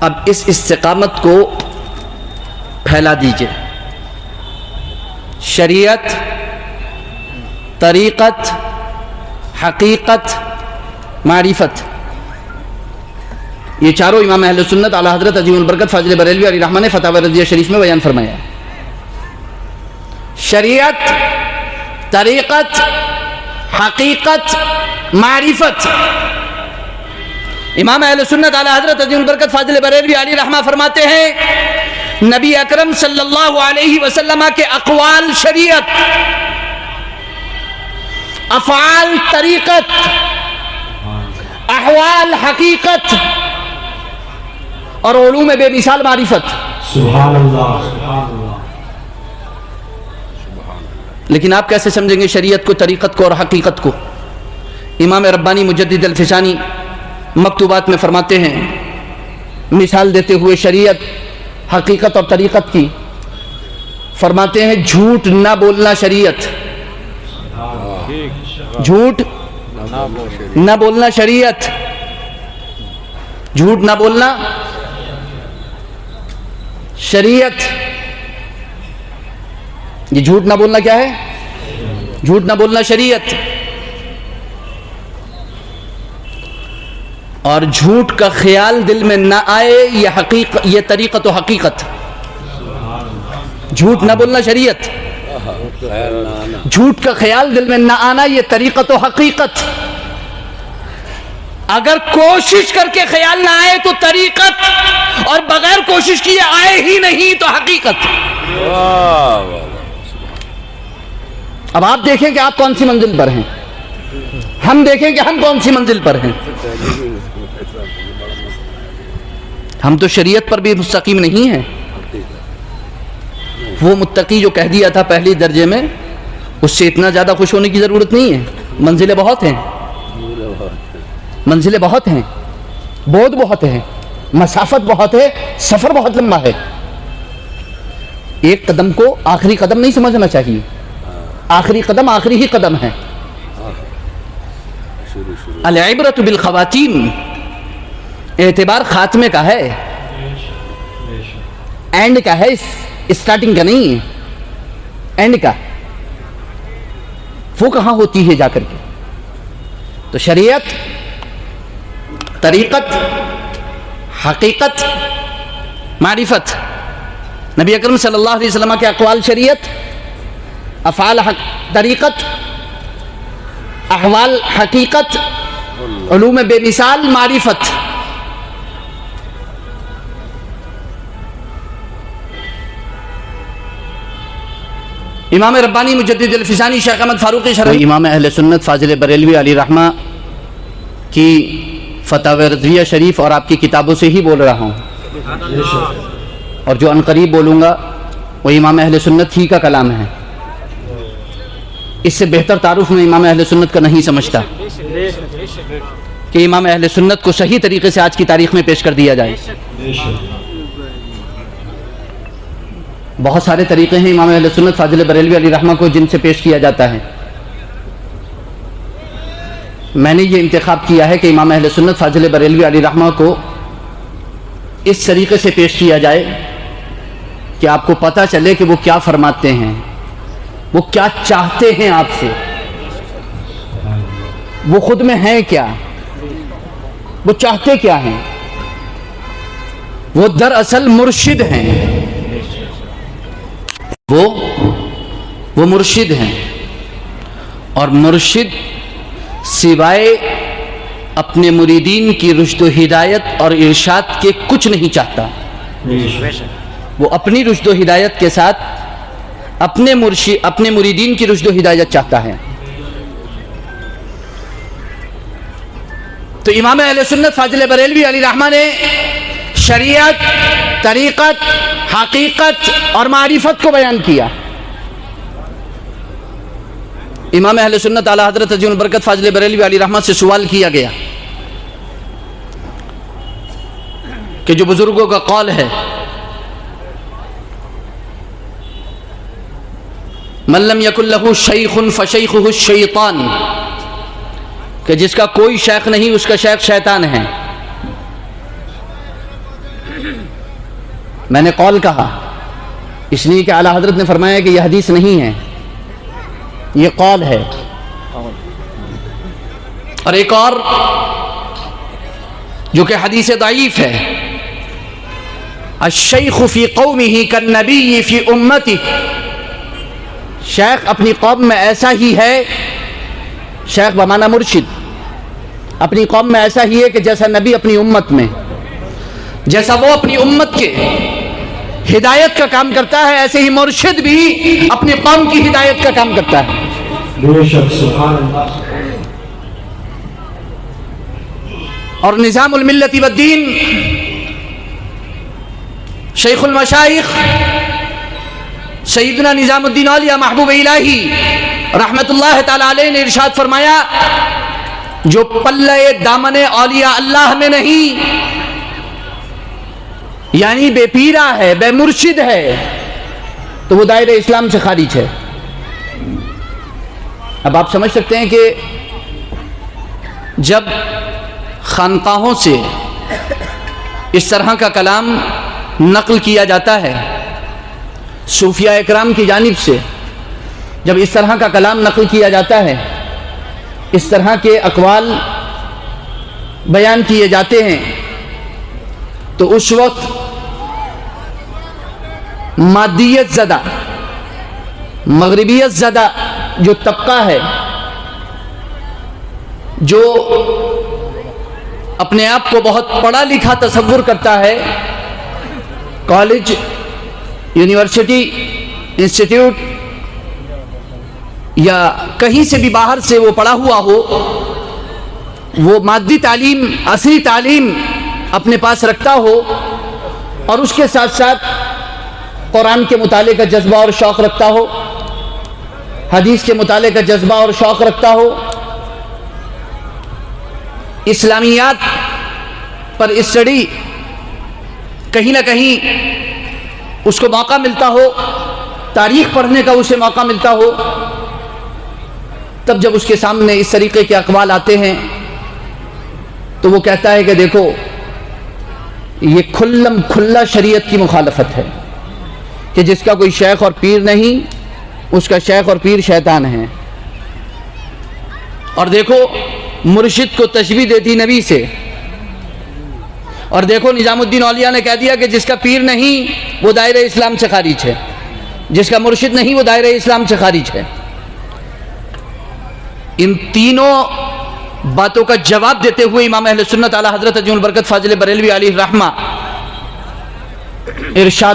اب اس استقامت کو پھیلا دیجئے. شریعت, طریقت, حقیقت, معرفت, یہ چاروں امام اہل سنت اعلیٰ حضرت عظیم البرکت فاضل بریلوی علیہ رحمہ نے فتاوی رضیہ شریف میں بیان فرمایا. شریعت, طریقت, حقیقت, معرفت. امام اہل سنت اعلیٰ حضرت عظیم البرکت فاضل بریلوی علیہ رحمہ فرماتے ہیں نبی اکرم صلی اللہ علیہ وسلم کے اقوال شریعت, افعال طریقت, احوال حقیقت اور علوم بے مثال معرفت. سبحان اللہ. سبحان اللہ. لیکن آپ کیسے سمجھیں گے شریعت کو, طریقت کو اور حقیقت کو؟ امام ربانی مجدد الفسانی مکتوبات میں فرماتے ہیں, مثال دیتے ہوئے شریعت, حقیقت اور طریقت کی, فرماتے ہیں جھوٹ نہ بولنا شریعت, جھوٹ نہ بولنا شریعت, جھوٹ نہ بولنا شریعت. یہ جھوٹ نہ بولنا کیا ہے؟ جھوٹ نہ بولنا شریعت. اور جھوٹ کا خیال دل میں نہ آئے یہ طریقت و حقیقت. جھوٹ نہ بولنا شریعت, جھوٹ کا خیال دل میں نہ آنا یہ طریقت و حقیقت. اگر کوشش کر کے خیال نہ آئے تو طریقت, اور بغیر کوشش کیے آئے ہی نہیں تو حقیقت. اب آپ دیکھیں کہ آپ کون سی منزل پر ہیں, ہم دیکھیں کہ ہم کون سی منزل پر ہیں. ہم تو شریعت پر بھی مستقیم نہیں ہیں. وہ متقی جو کہہ دیا تھا پہلی درجے میں, اس سے اتنا زیادہ خوش ہونے کی ضرورت نہیں ہے. منزلیں بہت ہیں, منزلیں بہت ہیں, بود بہت ہے, مسافت بہت ہے, سفر بہت لمبا ہے. ایک قدم کو آخری قدم نہیں سمجھنا چاہیے. آخری قدم آخری ہی قدم ہے. العبرۃ بالخواتیم, اعتبار خاتمے کا ہے, اینڈ کا ہے, اسٹارٹنگ کا نہیں ہے, اینڈ کا. وہ کہاں ہوتی ہے جا کر کے؟ تو شریعت, طریقت, حقیقت, معرفت. نبی اکرم صلی اللہ علیہ وسلم کے اقوال شریعت, افعال طریقت, احوال حقیقت, علوم بے مثال معرفت. امام ربانی مجدد الفسانی شیخ احمد فاروقی شرعی امام اہل سنت فاضل بریلوی علیہ رحمہ کی فتاوی رضویہ شریف اور آپ کی کتابوں سے ہی بول رہا ہوں, اور جو عنقریب بولوں گا وہ امام اہل سنت ہی کا کلام ہے. اس سے بہتر تعارف میں امام اہل سنت کا نہیں سمجھتا کہ امام اہل سنت کو صحیح طریقے سے آج کی تاریخ میں پیش کر دیا جائے. بہت سارے طریقے ہیں امام اہل سنت فاضل بریلوی علیہ رحمہ کو جن سے پیش کیا جاتا ہے. میں نے یہ انتخاب کیا ہے کہ امام اہل سنت فاضل بریلوی علیہ رحمہ کو اس طریقے سے پیش کیا جائے کہ آپ کو پتہ چلے کہ وہ کیا فرماتے ہیں, وہ کیا چاہتے ہیں آپ سے, وہ خود میں ہیں کیا, وہ چاہتے کیا ہیں. وہ دراصل مرشد ہیں, وہ مرشد ہیں, اور مرشد سوائے اپنے مریدین کی رشد و ہدایت اور ارشاد کے کچھ نہیں چاہتا. وہ اپنی رشد و ہدایت کے ساتھ اپنے مریدین کی رشد و ہدایت چاہتا ہے. تو امام اہل سنت فاضل بریلوی علیہ رحمہ نے شریعت, طریقت, حقیقت اور معرفت کو بیان کیا. امام اہل سنت اعلیٰ حضرت عظیم البرکت فاضل بریلوی علیہ رحمت سے سوال کیا گیا کہ جو بزرگوں کا قول ہے من لم یکن لہ شیخ فشیخہ الشیطان، کہ جس کا کوئی شیخ نہیں اس کا شیخ شیطان ہے. میں نے قول کہا اس لیے کہ اعلیٰ حضرت نے فرمایا کہ یہ حدیث نہیں ہے، یہ قول ہے. اور ایک اور جو کہ حدیث ضعیف ہے، الشیخ فی قومہ کالنبی فی امتہ، شیخ اپنی قوم میں ایسا ہی ہے، شیخ بمعنی مرشد، اپنی قوم میں ایسا ہی ہے کہ جیسا نبی اپنی امت میں، جیسا وہ اپنی امت کے ہدایت کا کام کرتا ہے ایسے ہی مرشد بھی اپنی قوم کی ہدایت کا کام کرتا ہے. بے شک سبحان اللہ. اور نظام الملت والدین شیخ المشائخ سیدنا نظام الدین اولیاء محبوب الہی رحمت اللہ تعالی علیہ نے ارشاد فرمایا جو پلے دامن اولیاء اللہ میں نہیں، یعنی بے پیرا ہے، بے مرشد ہے، تو وہ دائرہ اسلام سے خارج ہے. اب آپ سمجھ سکتے ہیں کہ جب خانقاہوں سے اس طرح کا کلام نقل کیا جاتا ہے، صوفیاء اکرام کی جانب سے جب اس طرح کا کلام نقل کیا جاتا ہے، اس طرح کے اقوال بیان کیے جاتے ہیں، تو اس وقت مادیت زدہ، مغربیت زدہ جو طبقہ ہے، جو اپنے آپ کو بہت پڑھا لکھا تصور کرتا ہے، کالج، یونیورسٹی، انسٹیٹیوٹ یا کہیں سے بھی باہر سے وہ پڑھا ہوا ہو، وہ مادی تعلیم، عصری تعلیم اپنے پاس رکھتا ہو اور اس کے ساتھ ساتھ قرآن کے مطالعے کا جذبہ اور شوق رکھتا ہو، حدیث کے مطالعے کا جذبہ اور شوق رکھتا ہو، اسلامیات پر اسٹڈی کہیں نہ کہیں اس کو موقع ملتا ہو، تاریخ پڑھنے کا اسے موقع ملتا ہو، تب جب اس کے سامنے اس طریقے کے اقوال آتے ہیں تو وہ کہتا ہے کہ دیکھو یہ کھلم کھلا شریعت کی مخالفت ہے کہ جس کا کوئی شیخ اور پیر نہیں اس کا شیخ اور پیر شیطان ہے. اور دیکھو مرشد کو تشبیہ دیتی نبی سے، اور دیکھو نظام الدین اولیاء نے کہہ دیا کہ جس کا پیر نہیں وہ دائرہ اسلام سے خارج ہے، جس کا مرشد نہیں وہ دائرہ اسلام سے خارج ہے. ان تینوں باتوں کا جواب دیتے ہوئے امام اہل سنت اعلیٰ حضرت عظیم البرکت فاضل بریلوی علیہ رحمہ ارشاد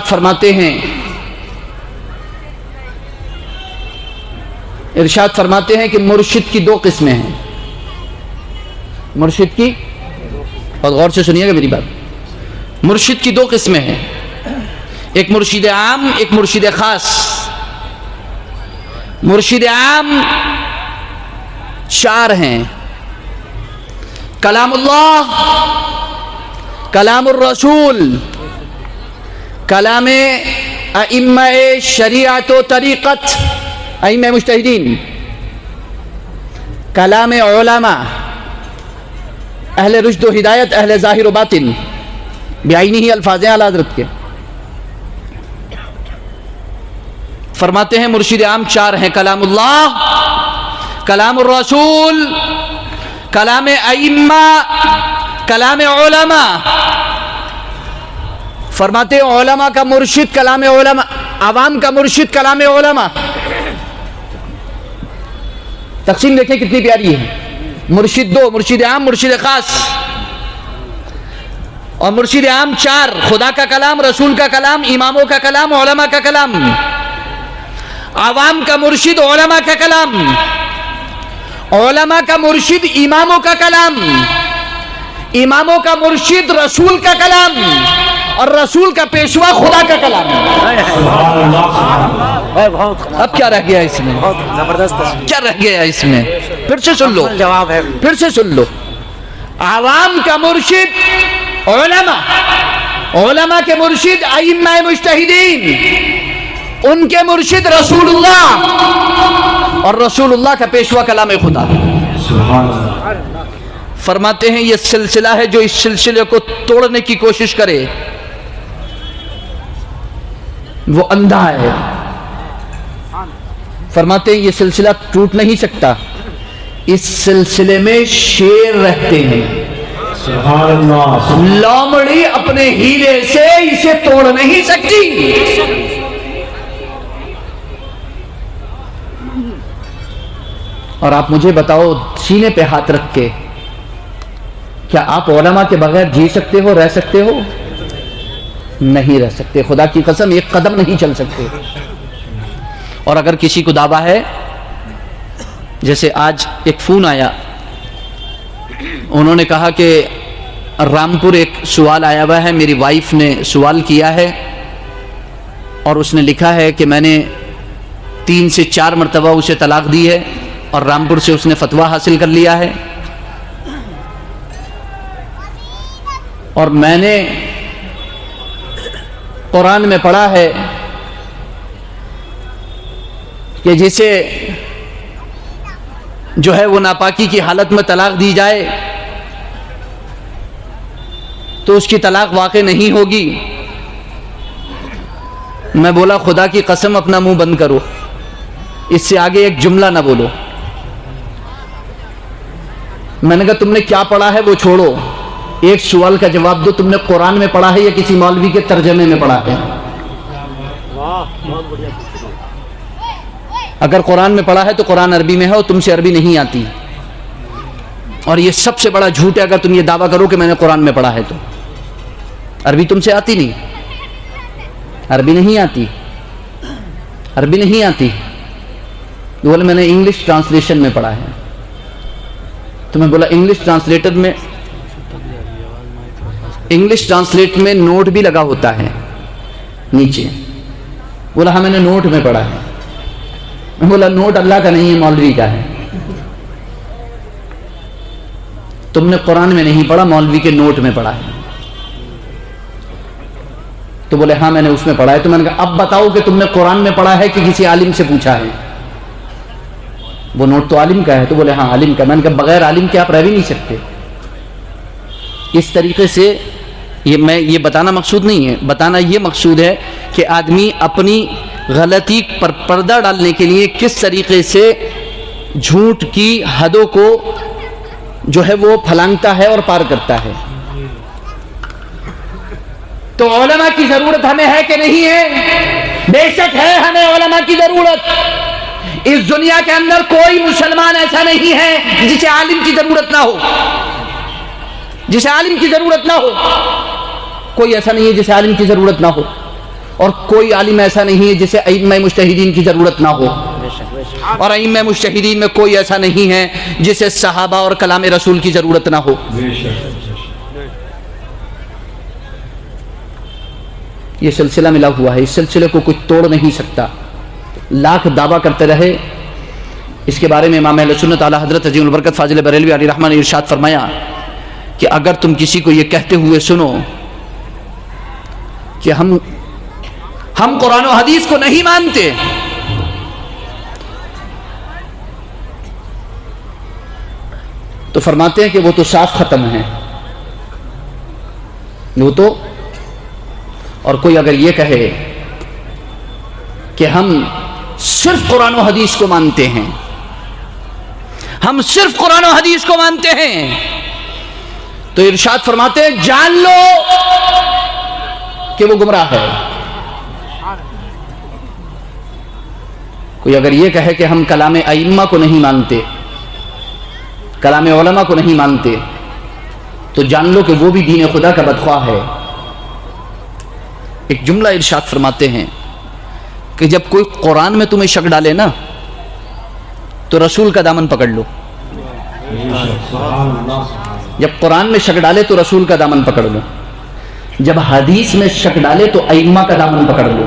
فرماتے ہیں کہ مرشد کی دو قسمیں ہیں. مرشد کی، بہت غور سے سنیے گا میری بات، مرشد کی دو قسمیں ہیں، ایک مرشد عام، ایک مرشد خاص. مرشد عام چار ہیں: کلام اللہ، کلام الرسول، کلام ائمہ شریعت و طریقت، ائمہ مجتہدین، کلام علماء اہل رشد و ہدایت، اہل ظاہر و باطن، بعینی ہی الفاظ ہیں اعلیٰ حضرت کے. فرماتے ہیں مرشد عام چار ہیں: کلام اللہ، کلام الرسول، کلام ائمہ، کلام علماء. فرماتے ہیں علماء کا مرشد کلام علماء، عوام کا مرشد کلام علماء. تقسیم دیکھیں کتنی پیاری ہے. مرشد دو، مرشد عام، مرشد خاص. اور مرشد عام چار: خدا کا کلام، رسول کا کلام، اماموں کا کلام، علماء کا کلام. عوام کا مرشد علماء کا کلام، علماء کا مرشد اماموں کا کلام، اماموں کا مرشد رسول کا کلام، اور رسول کا پیشوا خدا کا کلام. سبحان اللہ. اب کیا رہ گیا اس میں؟ کیا رہ گیا اس میں؟ پھر سے سن لو، جواب ہے پھر سے سن لو. عوام کا مرشد علماء، علماء کے مرشد ائمہ مجتہدین، ان کے مرشد رسول اللہ، اور رسول اللہ کا پیشوا کلام خدا. سبحان اللہ. فرماتے ہیں یہ سلسلہ ہے جو اس سلسلے کو توڑنے کی کوشش کرے وہ اندھا ہے. فرماتے ہیں یہ سلسلہ ٹوٹ نہیں سکتا، اس سلسلے میں شیر رہتے ہیں. سبحان اللہ. لومڑی اپنے ہیلے سے اسے توڑ نہیں سکتی. اور آپ مجھے بتاؤ سینے پہ ہاتھ رکھ کے، کیا آپ علماء کے بغیر جی سکتے ہو، رہ سکتے ہو؟ نہیں رہ سکتے. خدا کی قسم ایک قدم نہیں چل سکتے. اور اگر کسی کو دعویٰ ہے، جیسے آج ایک فون آیا، انہوں نے کہا کہ رامپور ایک سوال آیا ہوا ہے، میری وائف نے سوال کیا ہے اور اس نے لکھا ہے کہ میں نے 3 سے 4 مرتبہ اسے طلاق دی ہے اور رامپور سے اس نے فتویٰ حاصل کر لیا ہے، اور میں نے قرآن میں پڑھا ہے کہ جسے جو ہے وہ ناپاکی کی حالت میں طلاق دی جائے تو اس کی طلاق واقع نہیں ہوگی. میں بولا خدا کی قسم اپنا منہ بند کرو، اس سے آگے ایک جملہ نہ بولو. میں نے کہا تم نے کیا پڑھا ہے وہ چھوڑو، ایک سوال کا جواب دو، تم نے قرآن میں پڑھا ہے یا کسی مولوی کے ترجمے میں پڑھا ہے؟ اگر قرآن میں پڑھا ہے تو قرآن عربی میں ہے اور تم سے عربی نہیں آتی. اور یہ سب سے بڑا جھوٹ ہے اگر تم یہ دعویٰ کرو کہ میں نے قرآن میں پڑھا ہے تو. عربی تم سے آتی نہیں، عربی نہیں آتی، عربی نہیں آتی. بولے میں نے انگلش ٹرانسلیشن میں پڑھا ہے. تو میں بولا انگلش ٹرانسلیٹ میں نوٹ بھی لگا ہوتا ہے نیچے. بولا ہاں میں نے نوٹ میں پڑھا ہے. میں بولا نوٹ اللہ کا نہیں ہے، مولوی کا ہے. تم نے قرآن میں نہیں پڑھا، مولوی کے نوٹ میں پڑھا ہے. تو بولے ہاں میں نے اس میں پڑھا ہے. تو میں نے کہا اب بتاؤ کہ تم نے قرآن میں پڑھا ہے کہ کسی عالم سے پوچھا ہے؟ وہ نوٹ تو عالم کا ہے. تو بولے ہاں عالم کا. میں نے کہا بغیر عالم کے آپ رہ بھی نہیں سکتے. اس طریقے سے میں یہ بتانا مقصود نہیں ہے، بتانا یہ مقصود ہے کہ آدمی اپنی غلطی پر پردہ ڈالنے کے لیے کس طریقے سے جھوٹ کی حدوں کو جو ہے وہ پھلانگتا ہے اور پار کرتا ہے. تو علماء کی ضرورت ہمیں ہے کہ نہیں ہے؟ بے شک ہے ہمیں علماء کی ضرورت. اس دنیا کے اندر کوئی مسلمان ایسا نہیں ہے جسے عالم کی ضرورت نہ ہو، جسے عالم کی ضرورت نہ ہو. کوئی ایسا نہیں ہے جسے عالم کی ضرورت نہ ہو، اور کوئی عالم ایسا نہیں ہے جسے ائمہ مجتہدین کی ضرورت نہ ہو. اور ائمہ مجتہدین میں کوئی ایسا نہیں ہے جسے صحابہ اور کلام رسول کی ضرورت نہ ہو. یہ سلسلہ ملا ہوا ہے، اس سلسلے کو کوئی توڑ نہیں سکتا. لاکھ دعویٰ کرتے رہے. اس کے بارے میں امام اہل سنت اعلیٰ حضرت عظیم البرکت فاضل بریلوی علیہ رحمہ نے ارشاد فرمایا کہ اگر تم کسی کو یہ کہتے ہوئے سنو کہ ہم قرآن و حدیث کو نہیں مانتے، تو فرماتے ہیں کہ وہ تو صاف ختم ہے. وہ تو، اور کوئی اگر یہ کہے کہ ہم صرف قرآن و حدیث کو مانتے ہیں، ہم صرف قرآن و حدیث کو مانتے ہیں، تو ارشاد فرماتے ہیں جان لو کہ وہ گمراہ ہے. کوئی اگر یہ کہے کہ ہم کلام ائمہ کو نہیں مانتے، کلام علماء کو نہیں مانتے، تو جان لو کہ وہ بھی دین خدا کا بدخواہ ہے. ایک جملہ ارشاد فرماتے ہیں کہ جب کوئی قرآن میں تمہیں شک ڈالے نا تو رسول کا دامن پکڑ لو. جب قرآن میں شک ڈالے تو رسول کا دامن پکڑ لو. جب حدیث میں شک ڈالے تو ائمہ کا دامن پکڑ لو.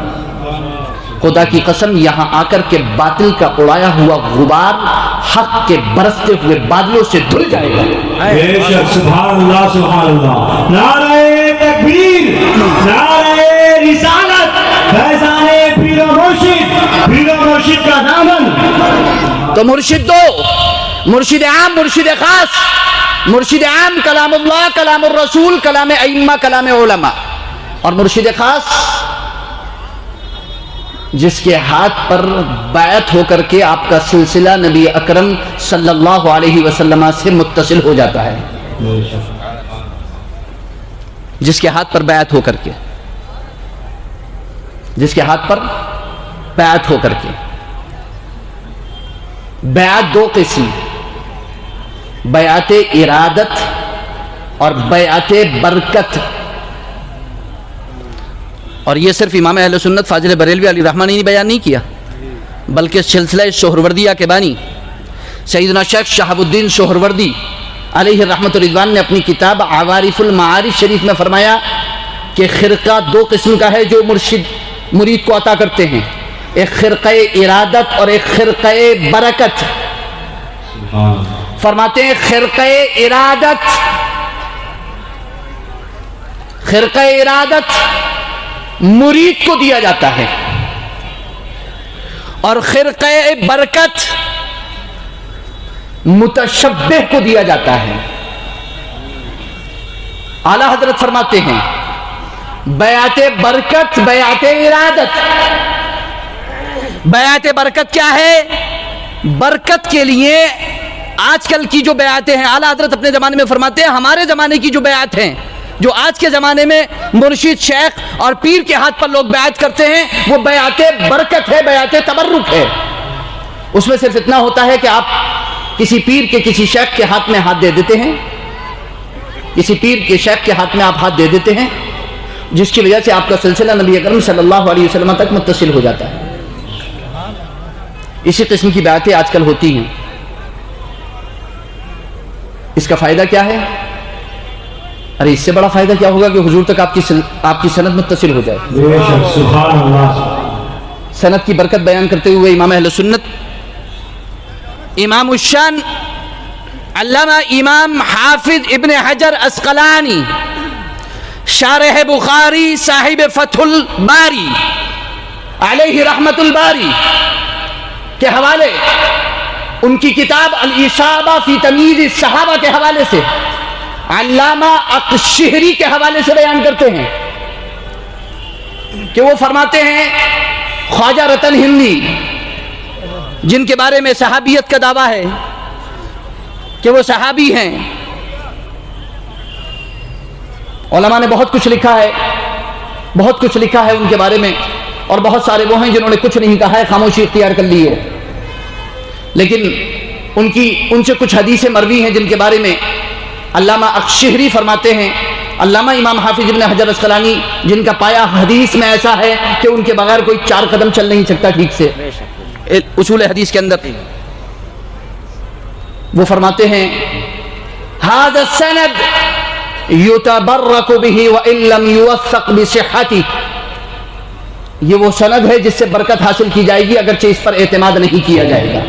خدا کی قسم یہاں آ کر کے باطل کا اڑایا ہوا غبار حق کے برستے ہوئے بادلوں سے دھل جائے گا. بے شک سبحان اللہ سبحان اللہ. نعرہ تکبیر، نعرہ رسالت، فیضان پیر و مرشد کا دامن. تو مرشد دو، مرشد عام، مرشد خاص. مرشد عام کلام اللہ، کلام الرسول، کلام ائمہ، کلام علماء. اور مرشد خاص جس کے ہاتھ پر بیعت ہو کر کے آپ کا سلسلہ نبی اکرم صلی اللہ علیہ وسلم سے متصل ہو جاتا ہے. جس کے ہاتھ پر بیعت ہو کر کے، جس کے ہاتھ پر بیعت ہو کر کے. بیعت دو قسم، بیعت ارادت اور بیعت برکت. اور یہ صرف امام اہل سنت فاضل بریلوی علیہ الرحمہ نے بیان نہیں کیا، بلکہ سلسلہ سہروردیہ کے بانی سیدنا شیخ شہاب الدین سہروردی علیہ الرحمۃ رضوان نے اپنی کتاب عوارف المعارف شریف میں فرمایا کہ خرقہ دو قسم کا ہے جو مرید کو عطا کرتے ہیں، ایک خرقہ ارادت اور ایک خرقہ برکت. فرماتے ہیں خرقہ ارادت مرید کو دیا جاتا ہے، اور خرقہ برکت متشبہ کو دیا جاتا ہے. اعلی حضرت فرماتے ہیں بیعت برکت، بیعت ارادت. بیعت برکت کیا ہے؟ برکت کے لیے آج کل کی جو بیعتیں ہیں، اعلی حضرت اپنے زمانے میں فرماتے ہیں ہمارے زمانے کی جو بیعت ہیں، جو آج کے زمانے میں مرشد، شیخ اور پیر کے ہاتھ پر لوگ بیعت کرتے ہیں، وہ بیعت برکت ہے، بیعت تبرک ہے. اس میں صرف اتنا ہوتا ہے کہ آپ کسی پیر کے، کسی شیخ کے ہاتھ میں ہاتھ دے دیتے ہیں، کسی پیر کے شیخ کے ہاتھ میں آپ ہاتھ دے دیتے ہیں، جس کی وجہ سے آپ کا سلسلہ نبی اکرم صلی اللہ علیہ وسلم تک متصل ہو جاتا ہے. اسی قسم کی بیعتیں آج کل ہوتی ہیں. اس کا فائدہ کیا ہے؟ ارے اس سے بڑا فائدہ کیا ہوگا کہ حضور تک آپ کی سند متصل ہو جائے. سبحان اللہ. سند کی برکت بیان کرتے ہوئے امام اہل سنت، امام الشان علامہ امام حافظ ابن حجر عسقلانی شارح بخاری صاحب فتح الباری علیہ رحمت الباری کے حوالے، ان کی کتاب الاصابہ فی تمییز الصحابہ کے حوالے سے، علامہ اقشہری کے حوالے سے بیان کرتے ہیں کہ وہ فرماتے ہیں خواجہ رتن ہندی، جن کے بارے میں صحابیت کا دعویٰ ہے کہ وہ صحابی ہیں. علماء نے بہت کچھ لکھا ہے، بہت کچھ لکھا ہے ان کے بارے میں، اور بہت سارے وہ ہیں جنہوں نے کچھ نہیں کہا ہے، خاموشی اختیار کر لی ہے. لیکن ان سے کچھ حدیثیں مروی ہیں جن کے بارے میں علامہ اقشہری فرماتے ہیں، علامہ امام حافظ ابن حجر عسقلانی جن کا پایا حدیث میں ایسا ہے کہ ان کے بغیر کوئی 4 قدم چل نہیں سکتا ٹھیک سے اصول حدیث کے اندر. وہ فرماتے ہیں هذا السند يتبرك به وان لم يوثق بصحته. یہ وہ سند ہے جس سے برکت حاصل کی جائے گی اگرچہ اس پر اعتماد نہیں کیا جائے گا،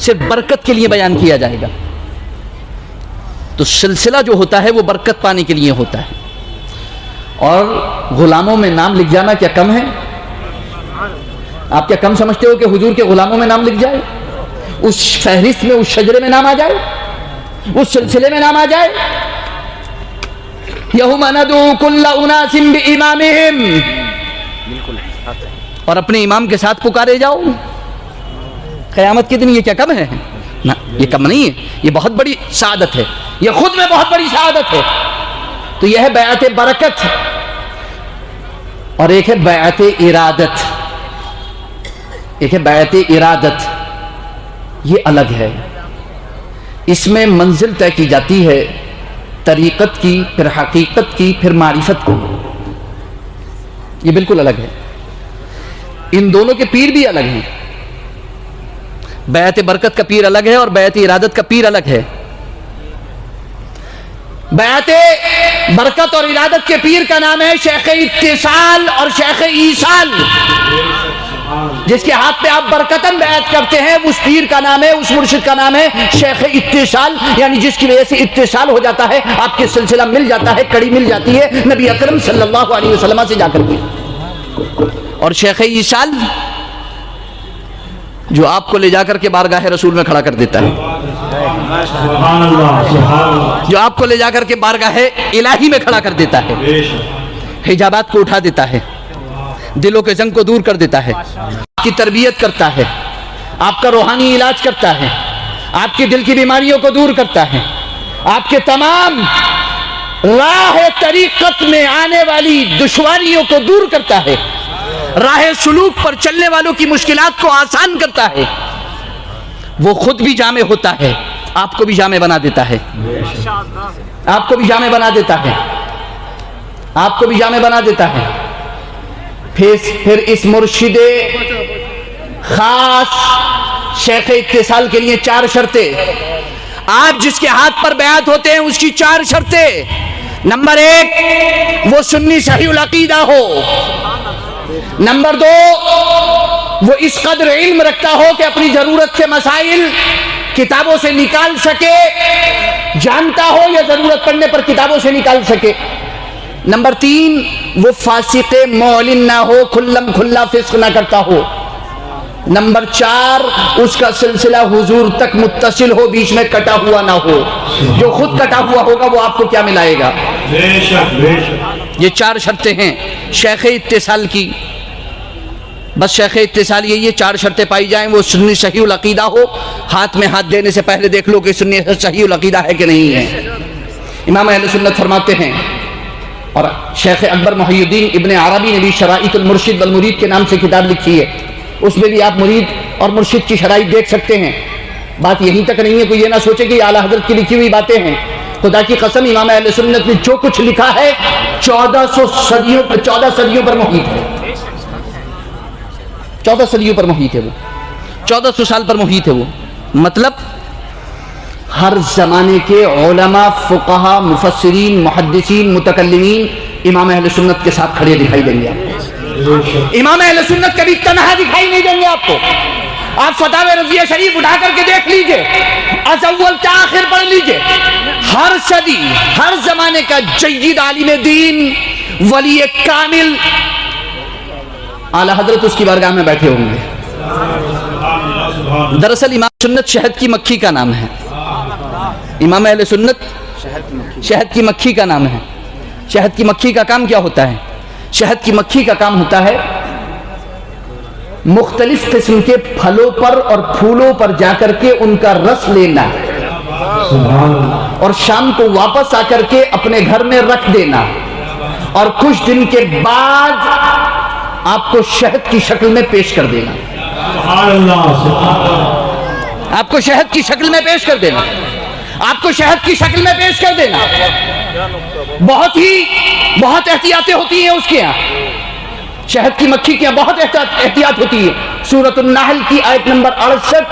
صرف برکت کے لیے بیان کیا جائے گا. تو سلسلہ جو ہوتا ہے وہ برکت پانے کے لیے ہوتا ہے. اور غلاموں میں نام لکھ جانا کیا کم ہے؟ آپ کیا کم سمجھتے ہو کہ حضور کے غلاموں میں نام لکھ جائے، اس فہرست میں، اس شجرے میں نام آ جائے، اس سلسلے میں نام آ جائے؟ یوم ندعو کل اناس بامامہم، اور اپنے امام کے ساتھ پکارے جاؤ قیامت کے دن. یہ کیا کم ہے؟ نہ، یہ کم نہیں ہے، یہ بہت بڑی سعادت ہے، یہ خود میں بہت بڑی سعادت ہے. تو یہ ہے بیعت برکت، اور ایک ہے بیعت ارادت. ایک ہے بیعت ارادت، یہ الگ ہے. اس میں منزل طے کی جاتی ہے طریقت کی، پھر حقیقت کی، پھر معرفت کی. یہ بالکل الگ ہے. ان دونوں کے پیر بھی الگ ہیں. بیعت برکت کا پیر الگ ہے اور بیعت ارادت کا پیر الگ ہے. بیعت برکت اور ارادت کے پیر کا نام ہے شیخ اتصال اور شیخ ایصال. جس کے ہاتھ پہ آپ برکتاً بیعت کرتے ہیں اس پیر کا نام ہے, اس مرشد کا نام ہے شیخ اتصال, یعنی جس کی وجہ سے اتصال ہو جاتا ہے, آپ کے سلسلہ مل جاتا ہے, کڑی مل جاتی ہے نبی اکرم صلی اللہ علیہ وسلم سے جا کر کے. اور شیخ ایصال جو آپ کو لے جا کر کے بارگاہ رسول میں کھڑا کر دیتا ہے, سبحان اللہ سبحان اللہ. جو آپ کو لے جا کر کے بارگاہ الہی میں کھڑا کر دیتا ہے, حجابات کو اٹھا دیتا ہے, دلوں کے زنگ کو دور کر دیتا ہے, آپ کی تربیت کرتا ہے, آپ کا روحانی علاج کرتا ہے, آپ کی دل کی بیماریوں کو دور کرتا ہے, آپ کے تمام راہ طریقت میں آنے والی دشواریوں کو دور کرتا ہے, راہ سلوک پر چلنے والوں کی مشکلات کو آسان کرتا ہے. وہ خود بھی جامع ہوتا ہے, آپ کو بھی جامع بنا دیتا ہے, آپ کو بھی جامع بنا دیتا ہے, آپ کو بھی جامع بنا دیتا ہے. پھر اس مرشد خاص شیخ اتصال کے لیے 4 شرطیں. آپ جس کے ہاتھ پر بیعت ہوتے ہیں اس کی 4 شرطیں. نمبر 1, وہ سنی صحیح العقیدہ ہو. نمبر 2, وہ اس قدر علم رکھتا ہو کہ اپنی ضرورت کے مسائل کتابوں سے نکال سکے, جانتا ہو یا ضرورت پڑنے پر کتابوں سے نکال سکے. نمبر 3, وہ فاسق معلن نہ ہو, کھلم کھلا فسق نہ کرتا ہو. نمبر 4, اس کا سلسلہ حضور تک متصل ہو, بیچ میں کٹا ہوا نہ ہو. جو خود کٹا ہوا ہوگا وہ آپ کو کیا ملائے گا؟ بے شک بے شک. یہ 4 شرطیں ہیں شیخ اتصال کی. بس شیخ اتصال یہ 4 شرطیں پائی جائیں, وہ سنی صحیح العقیدہ ہو. ہاتھ میں ہاتھ دینے سے پہلے دیکھ لو کہ سنی صحیح العقیدہ ہے کہ نہیں ہے. امام اہل سنت فرماتے ہیں, اور شیخ اکبر محی الدین ابن عربی نے بھی شرائط المرشد والمرید کے نام سے کتاب لکھی ہے, اس میں بھی آپ مرید اور مرشد کی شرائط دیکھ سکتے ہیں. بات یہیں تک نہیں ہے, کوئی یہ نہ سوچے کہ اعلیٰ حضرت کی لکھی ہوئی باتیں ہیں. خدا کی قسم امام اہل سنت نے جو کچھ لکھا ہے 14 صدیوں پر محیط ہے. 14 صدیوں پر محیط ہے, وہ 1400 سال پر محیط ہے. وہ مطلب ہر زمانے کے علماء, فقہا, مفسرین, محدثین, متکلمین امام اہل سنت کے ساتھ کھڑے دکھائی دیں گے آپ کو. امام اہل سنت کبھی تنہا دکھائی نہیں دیں گے آپ کو. آپ فتاوی رضیہ شریف اٹھا کر کے دیکھ لیجئے, از اول تا آخر پڑھ لیجئے. ہر صدی, ہر زمانے کا جید عالم دین, ولی کامل, اعلیٰ حضرت اس کی بارگاہ میں بیٹھے ہوں گے. دراصل امام سنت شہد کی مکھی کا نام ہے. امام اہل سنت شہد کی مکھی کا نام ہے. شہد کی مکھی کا کام کیا ہوتا ہے؟ شہد کی مکھی کا کام ہوتا ہے مختلف قسم کے پھلوں پر اور پھولوں پر جا کر کے ان کا رس لینا, اور شام کو واپس آ کر کے اپنے گھر میں رکھ دینا, اور کچھ دن کے بعد آپ کو شہد کی شکل میں پیش کر دینا. آپ کو شہد کی شکل میں پیش کر دینا, آپ کو شہد کی شکل میں پیش کر دینا. بہت احتیاطیں ہوتی ہیں اس کے ہاں, شہد کی مکھی کے بہت احتیاط ہوتی ہے. سورۃ النحل کی آیت نمبر 68,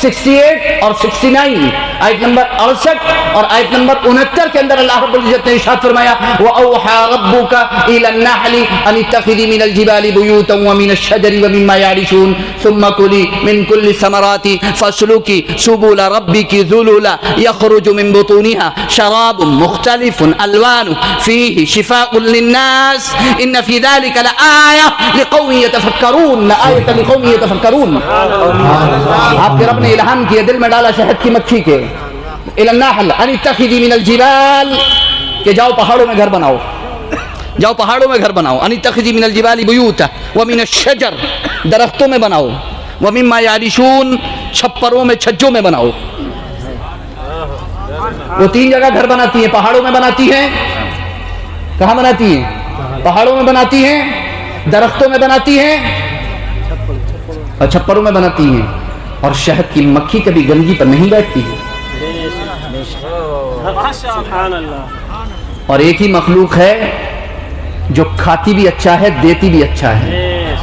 68 اور 69, آیت نمبر 68 اور آیت نمبر 69 کے اندر اللہ رب العزت نے ارشاد فرمایا وَأَوْحَى رَبُّكَ إِلَى النَّحْلِ أَنِ اتَّخِذِي مِنَ الْجِبَالِ بُيُوتًا وَمِنَ الشَّجَرِ وَمِمَّا يَعْرِشُونَ ثُمَّ كُلِي مِنْ كُلِّ الثَّمَرَاتِ فَاسْلُكِي سُبُلَ رَبِّكِ ذُلُلًا يَخْرُجُ مِنْ بُطُونِهَا شَرَابٌ مُخْتَلِفٌ أَلْوَانُهُ فِيهِ شِفَاءٌ لِلنَّاسِ إِنَّ فِي ذَلِكَ لَآيَةً لِقَوْمٍ يَتَفَكَّرُونَ, آیَةً لِقَوْمٍ يَتَفَكَّرُونَ. آپ کے رب نے الہام کیا, دل میں ڈالا شہد کی مکھی کے, إِلَى النَّحْلِ أَنِ اتَّخِذِي مِنَ الْجِبَالِ, کہ جاؤ پہاڑوں میں گھر بناؤ, جاؤ پہاڑوں میں گھر بناؤ. أَنِ اتَّخِذِي مِنَ الْجِبَالِ بُيُوتًا وَمِنَ الشَّجَرِ, درختوں میں بناؤ. وَمِمَّا يَعْرِشُونَ, چھپروں میں, چھجوں میں بناؤ. وہ 3 جگہ گھر بناتی ہیں, پہاڑوں میں بناتی ہیں. کہاں بناتی ہیں؟ پہاڑوں میں بناتی ہیں, درختوں میں بناتی ہیں, اور چھپروں میں بناتی ہیں. اور شہد کی مکھی کبھی گندگی پر نہیں بیٹھتی ہے. اور ایک ہی مخلوق ہے جو کھاتی بھی اچھا ہے, دیتی بھی اچھا ہے,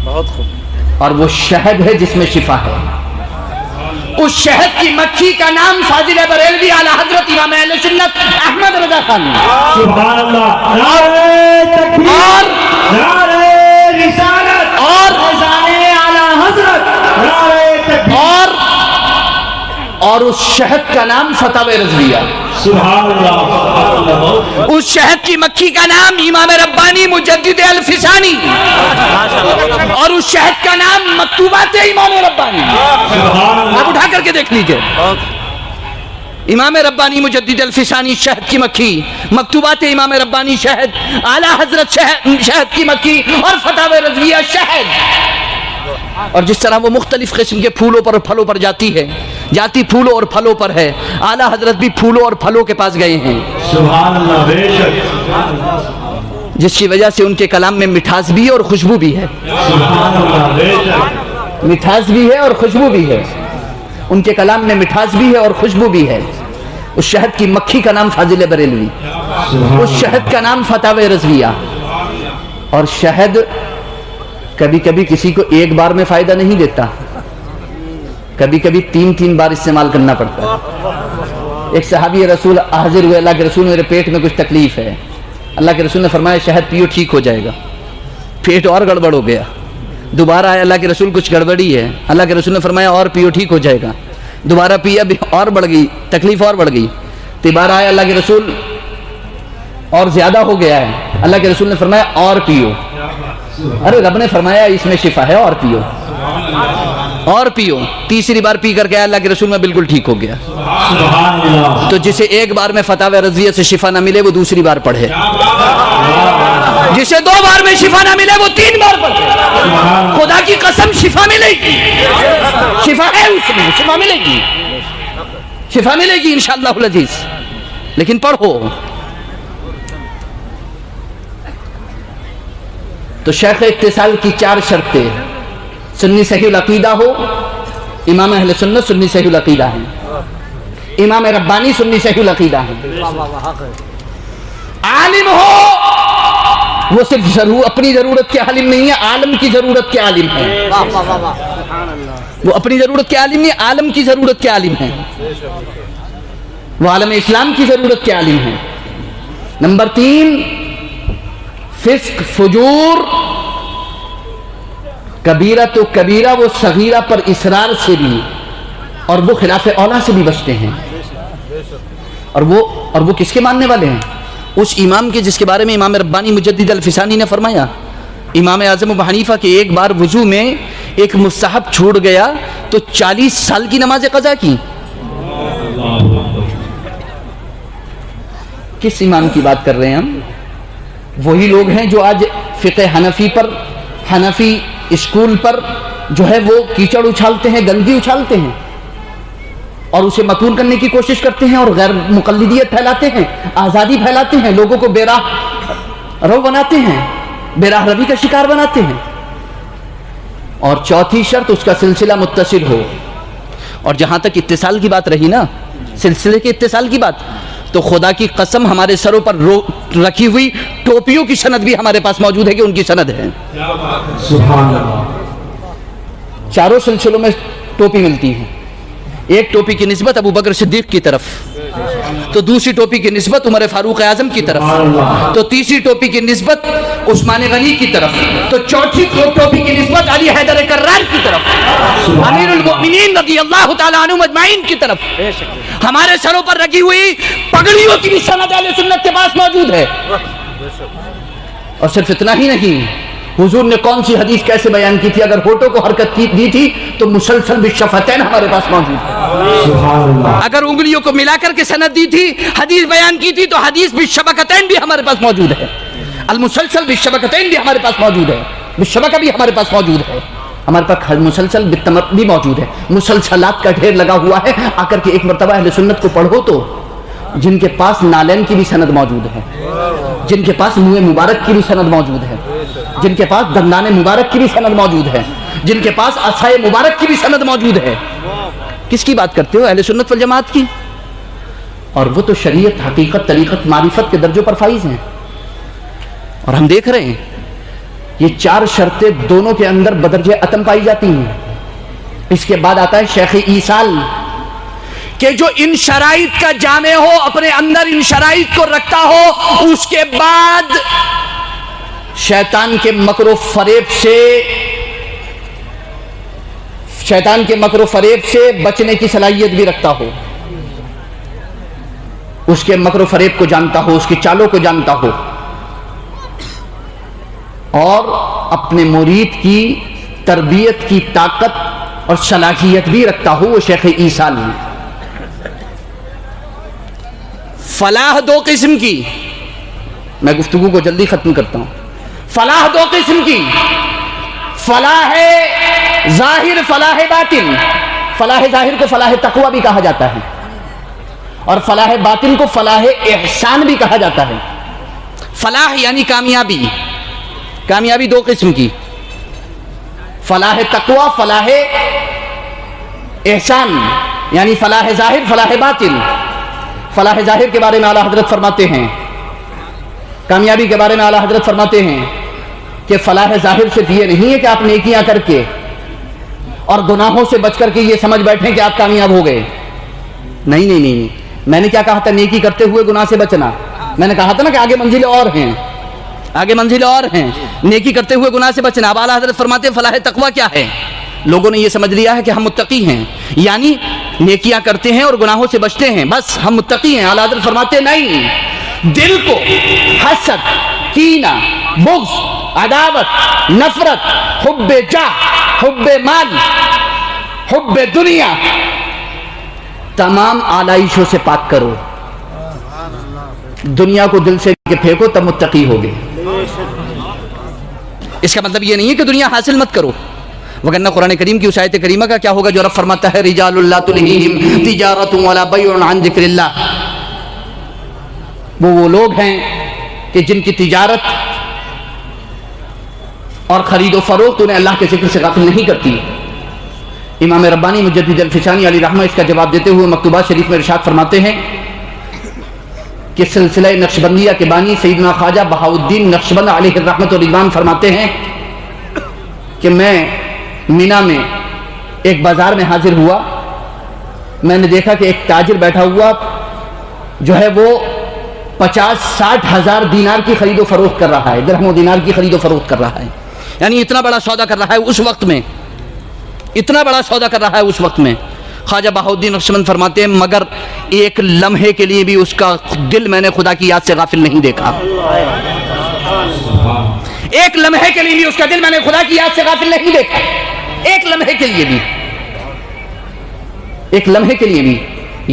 بہت خوب. اور وہ شہد ہے جس میں شفا ہے. اس شہد کی مکھی کا نام فاضل بریلوی اعلی حضرت امام اہل سنت احمد رضا خان. سبحان اللہ. نعرہ تکبیر، نعرہ رسالت، اور فیضان اعلی حضرت، نعرہ تکبیر. اور اس شہد کا نام فتاوی رضویہ. سبحان اللہ، سبحان اللہ. اس شہد کی مکھی کا نام امام ربانی مجدد الفسانی، اور اس شہد کا نام مکتوبات امام ربانی. سبحان اللہ. آپ اٹھا کر کے دیکھ لیجئے. امام ربانی مجدد الفسانی شہد کی مکھی، مکتوبات امام ربانی شہد، اعلی حضرت شہد کی مکھی، اور فتاوی رضویہ شہد. اور جس طرح وہ مختلف قسم کے پھولوں پر اور پھلوں پر جاتی ہے، جاتی پھولوں اور پھلوں پر ہے، اعلی حضرت بھی پھولوں اور پھلوں کے پاس گئے ہیں، سبحان اللہ. بے شک. جس کی وجہ سے ان کے کلام میں مٹھاس بھی ہے اور خوشبو بھی ہے. سبحان اللہ. بے شک. مٹھاس بھی ہے اور خوشبو بھی ہے. ان کے کلام میں مٹھاس بھی ہے اور خوشبو بھی ہے. اس شہد کی مکھی کا نام فاضل بریلوی، اس شہد کا نام فتاوی رضویہ. اور شہد کبھی کبھی کسی کو ایک بار میں فائدہ نہیں دیتا، کبھی کبھی 3 بار استعمال کرنا پڑتا ہے. ایک صحابی رسول حاضر ہوئے، اللہ کے رسول میرے پیٹ میں کچھ تکلیف ہے. اللہ کے رسول نے فرمایا شہد پیو ٹھیک ہو جائے گا. پیٹ اور گڑبڑ ہو گیا. دوبارہ آیا اللہ کے رسول کچھ گڑبڑی ہے. اللہ کے رسول نے فرمایا اور پیو ٹھیک ہو جائے گا. دوبارہ پیا بھی اور بڑھ گئی، تکلیف اور بڑھ گئی. تیسرا آیا اللہ کے رسول اور زیادہ ہو گیا ہے. اللہ کے رسول نے فرمایا اور پیو. ارے رب نے فرمایا اس میں شفا ہے، اور پیو اور پیو. تیسری بار پی کر کے اللہ کے رسول میں بالکل ٹھیک ہو گیا. سبحان اللہ. تو جسے ایک بار میں فتاوی رضویہ سے شفا نہ ملے وہ دوسری بار پڑھے، جسے 2 بار میں شفا نہ ملے وہ 3 بار پڑھے. خدا کی قسم شفا ملے گی، شفا ہے اس میں، شفا ملے گی، شفا ملے گی انشاءاللہ العزیز. لیکن پڑھو. تو شیخ اتصال کی 4 شرطیں: سنی صحیح العقیدہ ہو، امام اہل سنت سنی صحیح العقیدہ ہیں، امام ربانی سنی صحیح العقیدہ ہیں، عالم ہو، وہ صرف اپنی ضرورت کے عالم نہیں ہے، عالم کی ضرورت کے عالم ہے. وہ اپنی ضرورت کے عالم نہیں، عالم کی ضرورت کے عالم ہیں. وہ عالم اسلام کی ضرورت کے عالم ہیں. نمبر 3، فسق فجور، کبیرہ تو کبیرہ وہ صغیرہ پر اصرار سے بھی، اور وہ خلاف اولا سے بھی بچتے ہیں. اور وہ کس کے ماننے والے ہیں؟ اس امام کے جس کے بارے میں امام ربانی مجدد الفسانی نے فرمایا امام اعظم ابو حنیفہ کے ایک بار وضو میں ایک مستحب چھوڑ گیا تو 40 سال کی نماز قضا کی. کس امام کی بات کر رہے ہیں ہم؟ وہی لوگ ہیں جو آج فقہ حنفی پر، حنفی اسکول پر جو ہے وہ کیچڑ اچھالتے ہیں، گندگی اچھالتے ہیں، اور اسے متون کرنے کی کوشش کرتے ہیں، اور غیر مقلدیت پھیلاتے ہیں، آزادی پھیلاتے ہیں، لوگوں کو بے راہ رو بناتے ہیں، بے راہ روی کا شکار بناتے ہیں. اور چوتھی شرط اس کا سلسلہ متصل ہو. اور جہاں تک اتصال کی بات رہی نا، سلسلے کے اتصال کی بات، تو خدا کی قسم ہمارے سروں پر رکھی ہوئی ٹوپیوں کی سند بھی ہمارے پاس موجود ہے کہ ان کی سند ہے. سبحان اللہ. 4 سلسلوں میں ٹوپی ملتی ہے. ایک ٹوپی کی نسبت ابو بکر صدیق کی طرف، تو دوسری ٹوپی کی نسبت عمر فاروق اعظم کی طرف، تو تیسری ٹوپی کی نسبت عثمان غنی کی طرف، تو چوتھی ٹوپی کی نسبت علی حیدر کرار کی طرف، امیر المؤمنین رضی اللہ تعالیٰ عنہ اجمعین کی طرف. ہمارے سروں پر رکھی ہوئی پگڑیوں کی بھی سند اہل سنت کے پاس موجود ہے. اور صرف اتنا ہی نہیں، حضور نے کون سی حدیث کیسے بیان کی تھی، اگر ہوٹوں کو حرکت دی تھی تو مسلسل بالشفتین ہمارے پاس موجود ہے. اگر انگلیوں کو ملا کر کے سند دی تھی، حدیث بیان کی تھی، تو حدیث بالشبکتین بھی ہمارے پاس موجود ہے. المسلسل بالشبکتین بھی ہمارے پاس موجود ہے، بالشبکہ بھی ہمارے پاس موجود ہے. ہمارے پاس مسلسل بالتمر بھی موجود ہے. مسلسلات کا ڈھیر لگا ہوا ہے. آ کر کے ایک مرتبہ اہل سنت کو پڑھو تو جن کے پاس نالین کی بھی سند موجود ہے، جن کے پاس منہ مبارک کی بھی سند موجود ہے، جن کے پاس دندان مبارک کی بھی سند موجود ہے، جن کے پاس عصای مبارک کی بھی سند موجود ہے. کس کی بات کرتے ہو؟ اہل سنت والجماعت کی. اور وہ تو شریعت، حقیقت، طریقت، معرفت کے درجوں پر فائز ہیں. اور ہم دیکھ رہے ہیں یہ 4 شرطیں دونوں کے اندر بدرجہ اتم پائی جاتی ہیں. اس کے بعد آتا ہے شیخ ایصال کہ جو ان شرائط کا جامع ہو، اپنے اندر ان شرائط کو رکھتا ہو، اس کے بعد شیطان کے مکر و فریب سے بچنے کی صلاحیت بھی رکھتا ہو، اس کے مکر و فریب کو جانتا ہو، اس کی چالوں کو جانتا ہو، اور اپنے مرید کی تربیت کی طاقت اور صلاحیت بھی رکھتا ہو، وہ شیخ ایصال ہے۔ فلاح دو قسم کی، میں گفتگو کو جلدی ختم کرتا ہوں۔ فلاح دو قسم کی، فلاح ظاہر، فلاح باطن۔ فلاح ظاہر کو فلاح تقوی بھی کہا جاتا ہے، اور فلاح باطن کو فلاح احسان بھی کہا جاتا ہے۔ فلاح یعنی کامیابی، کامیابی دو قسم کی، فلاح تقوی، فلاح احسان، یعنی فلاح ظاہر، فلاح باطن۔ فلاح ظاہر کے بارے میں اعلیٰ حضرت فرماتے ہیں، کامیابی کے بارے میں اعلیٰ حضرت فرماتے ہیں کہ فلاح ظاہر صرف یہ نہیں ہے کہ آپ نیکیاں کر کے اور گناہوں سے بچ کر کے یہ سمجھ بیٹھیں کہ آپ کامیاب ہو گئے۔ نہیں، میں نے کیا کہا تھا؟ نیکی کرتے ہوئے گناہ سے بچنا۔ میں نے کہا تھا نا کہ آگے منزلیں اور ہیں، آگے منزلیں اور ہیں، نیکی کرتے ہوئے گناہ سے بچنا۔ اب اعلیٰ حضرت فرماتے ہیں فلاح تقوی کیا ہے؟ لوگوں نے یہ سمجھ لیا ہے کہ ہم متقی ہیں، یعنی نیکیاں کرتے ہیں اور گناہوں سے بچتے ہیں، بس ہم متقی ہیں۔ اعلیٰ حضرت فرماتے ہیں نہیں، دل کو حسد، کینہ، بغض، عداوت، نفرت، حب جاہ، حب مال، حب دنیا، تمام آلائشوں سے پاک کرو، دنیا کو دل سے پھینکو، تب متقی ہوگے۔ اس کا مطلب یہ نہیں ہے کہ دنیا حاصل مت کرو، وگرنہ قرآن کریم کی اس آیت کریمہ کا کیا ہوگا جو رب فرماتا ہے رجال لا تلہیہم تجارۃ ولا بیع عن ذکر اللہ، وہ لوگ ہیں کہ جن کی تجارت اور خرید و فروخت انہیں اللہ کے ذکر سے غافل نہیں کرتی۔ امام ربانی مجدد الفسانی علی رحمہ اس کا جواب دیتے ہوئے مکتوبات شریف میں ارشاد فرماتے ہیں کہ سلسلہ نقشبندیہ کے بانی سیدنا خواجہ بہاؤالدین نقشبند علیہ الرحمۃ والرضوان فرماتے ہیں کہ میں مینا میں ایک بازار میں حاضر ہوا، میں نے دیکھا کہ ایک تاجر بیٹھا ہوا جو ہے وہ 50-60 ہزار دینار کی خرید و فروخت کر رہا ہے، درہم و دینار کی خرید و فروخت کر رہا ہے، یعنی اتنا بڑا سودا کر رہا ہے اس وقت میں، اتنا بڑا سودا کر رہا ہے اس وقت میں۔ خواجہ بہاؤالدین نقشبند فرماتے ہیں مگر ایک لمحے کے لیے بھی اس کا دل میں نے خدا کی یاد سے غافل نہیں دیکھا، ایک لمحے کے لیے بھی اس کا دل میں نے خدا کی یاد سے غافل نہیں دیکھا، ایک لمحے کے لیے بھی، ایک لمحے کے لیے بھی۔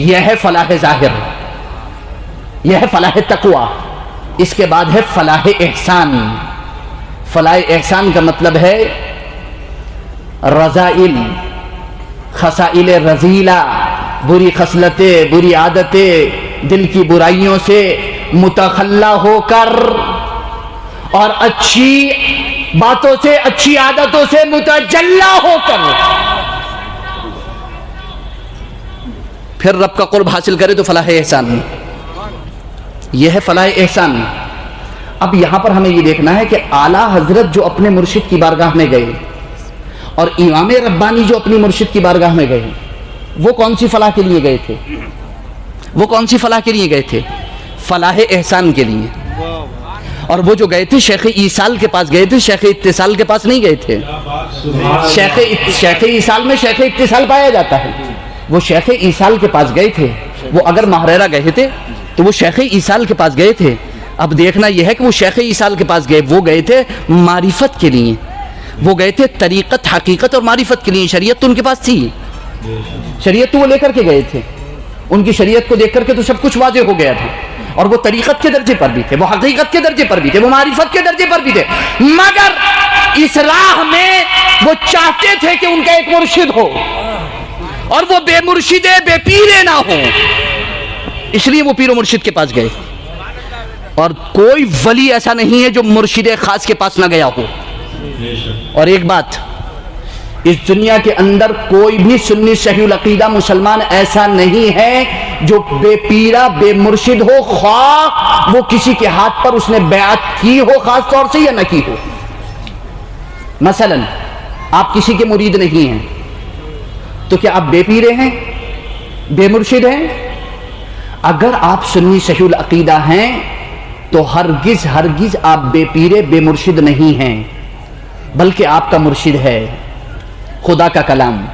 یہ ہے فلاح ظاہر، یہ ہے فلاح تقوی۔ اس کے بعد ہے فلاح احسان۔ فلاح احسان کا مطلب ہے رذائل، خصائل رذیلہ، بری خصلتیں، بری عادتیں، دل کی برائیوں سے متخلی ہو کر اور اچھی باتوں سے، اچھی عادتوں سے متجلی ہو کر پھر رب کا قرب حاصل کرے تو فلاح احسان، یہ ہے فلاح احسان۔ اب یہاں پر ہمیں یہ دیکھنا ہے کہ اعلیٰ حضرت جو اپنے مرشد کی بارگاہ میں گئے اور امام ربانی جو اپنی مرشد کی بارگاہ میں گئے، وہ کون سی فلاح کے لیے گئے تھے؟ وہ کون سی فلاح کے لیے گئے تھے؟ فلاح احسان کے لیے۔ اور وہ جو گئے تھے شیخ ایصال کے پاس گئے تھے، شیخ اتصال کے پاس نہیں گئے تھے۔ شیخ ایصال میں شیخ اتصال پایا جاتا ہے، وہ شیخ ایصال کے پاس گئے تھے۔ وہ اگر ماہریرہ گئے تھے تو وہ شیخ ایصال کے پاس گئے تھے۔ اب دیکھنا یہ ہے کہ وہ شیخ ایصال کے پاس گئے، وہ گئے تھے معرفت کے لیے، وہ گئے تھے طریقت، حقیقت اور معرفت کے لیے۔ شریعت تو ان کے پاس تھی، شریعت تو وہ لے کر کے گئے تھے، ان کی شریعت کو دیکھ کر کے تو سب کچھ واضح ہو گیا تھا، اور وہ طریقت کے درجے پر بھی تھے، وہ حقیقت کے درجے پر بھی تھے، وہ معرفت کے درجے پر بھی تھے، مگر اس راہ میں وہ چاہتے تھے کہ ان کا ایک مرشد ہو اور وہ بے مرشدے بے پیرے نہ ہو، اس لیے وہ پیر و مرشد کے پاس گئے۔ اور کوئی ولی ایسا نہیں ہے جو مرشد خاص کے پاس نہ گیا ہو۔ اور ایک بات، اس دنیا کے اندر کوئی بھی سنی صحیح العقیدہ مسلمان ایسا نہیں ہے جو بے پیرا بے مرشد ہو، خواہ وہ کسی کے ہاتھ پر اس نے بیعت کی ہو خاص طور سے یا نہ کی ہو۔ مثلا آپ کسی کے مرید نہیں ہیں، تو کیا آپ بے پیرے ہیں، بے مرشد ہیں؟ اگر آپ سنی صحیح العقیدہ ہیں تو ہرگز ہرگز آپ بے پیرے بے مرشد نہیں ہیں، بلکہ آپ کا مرشد ہے خدا کا کلام،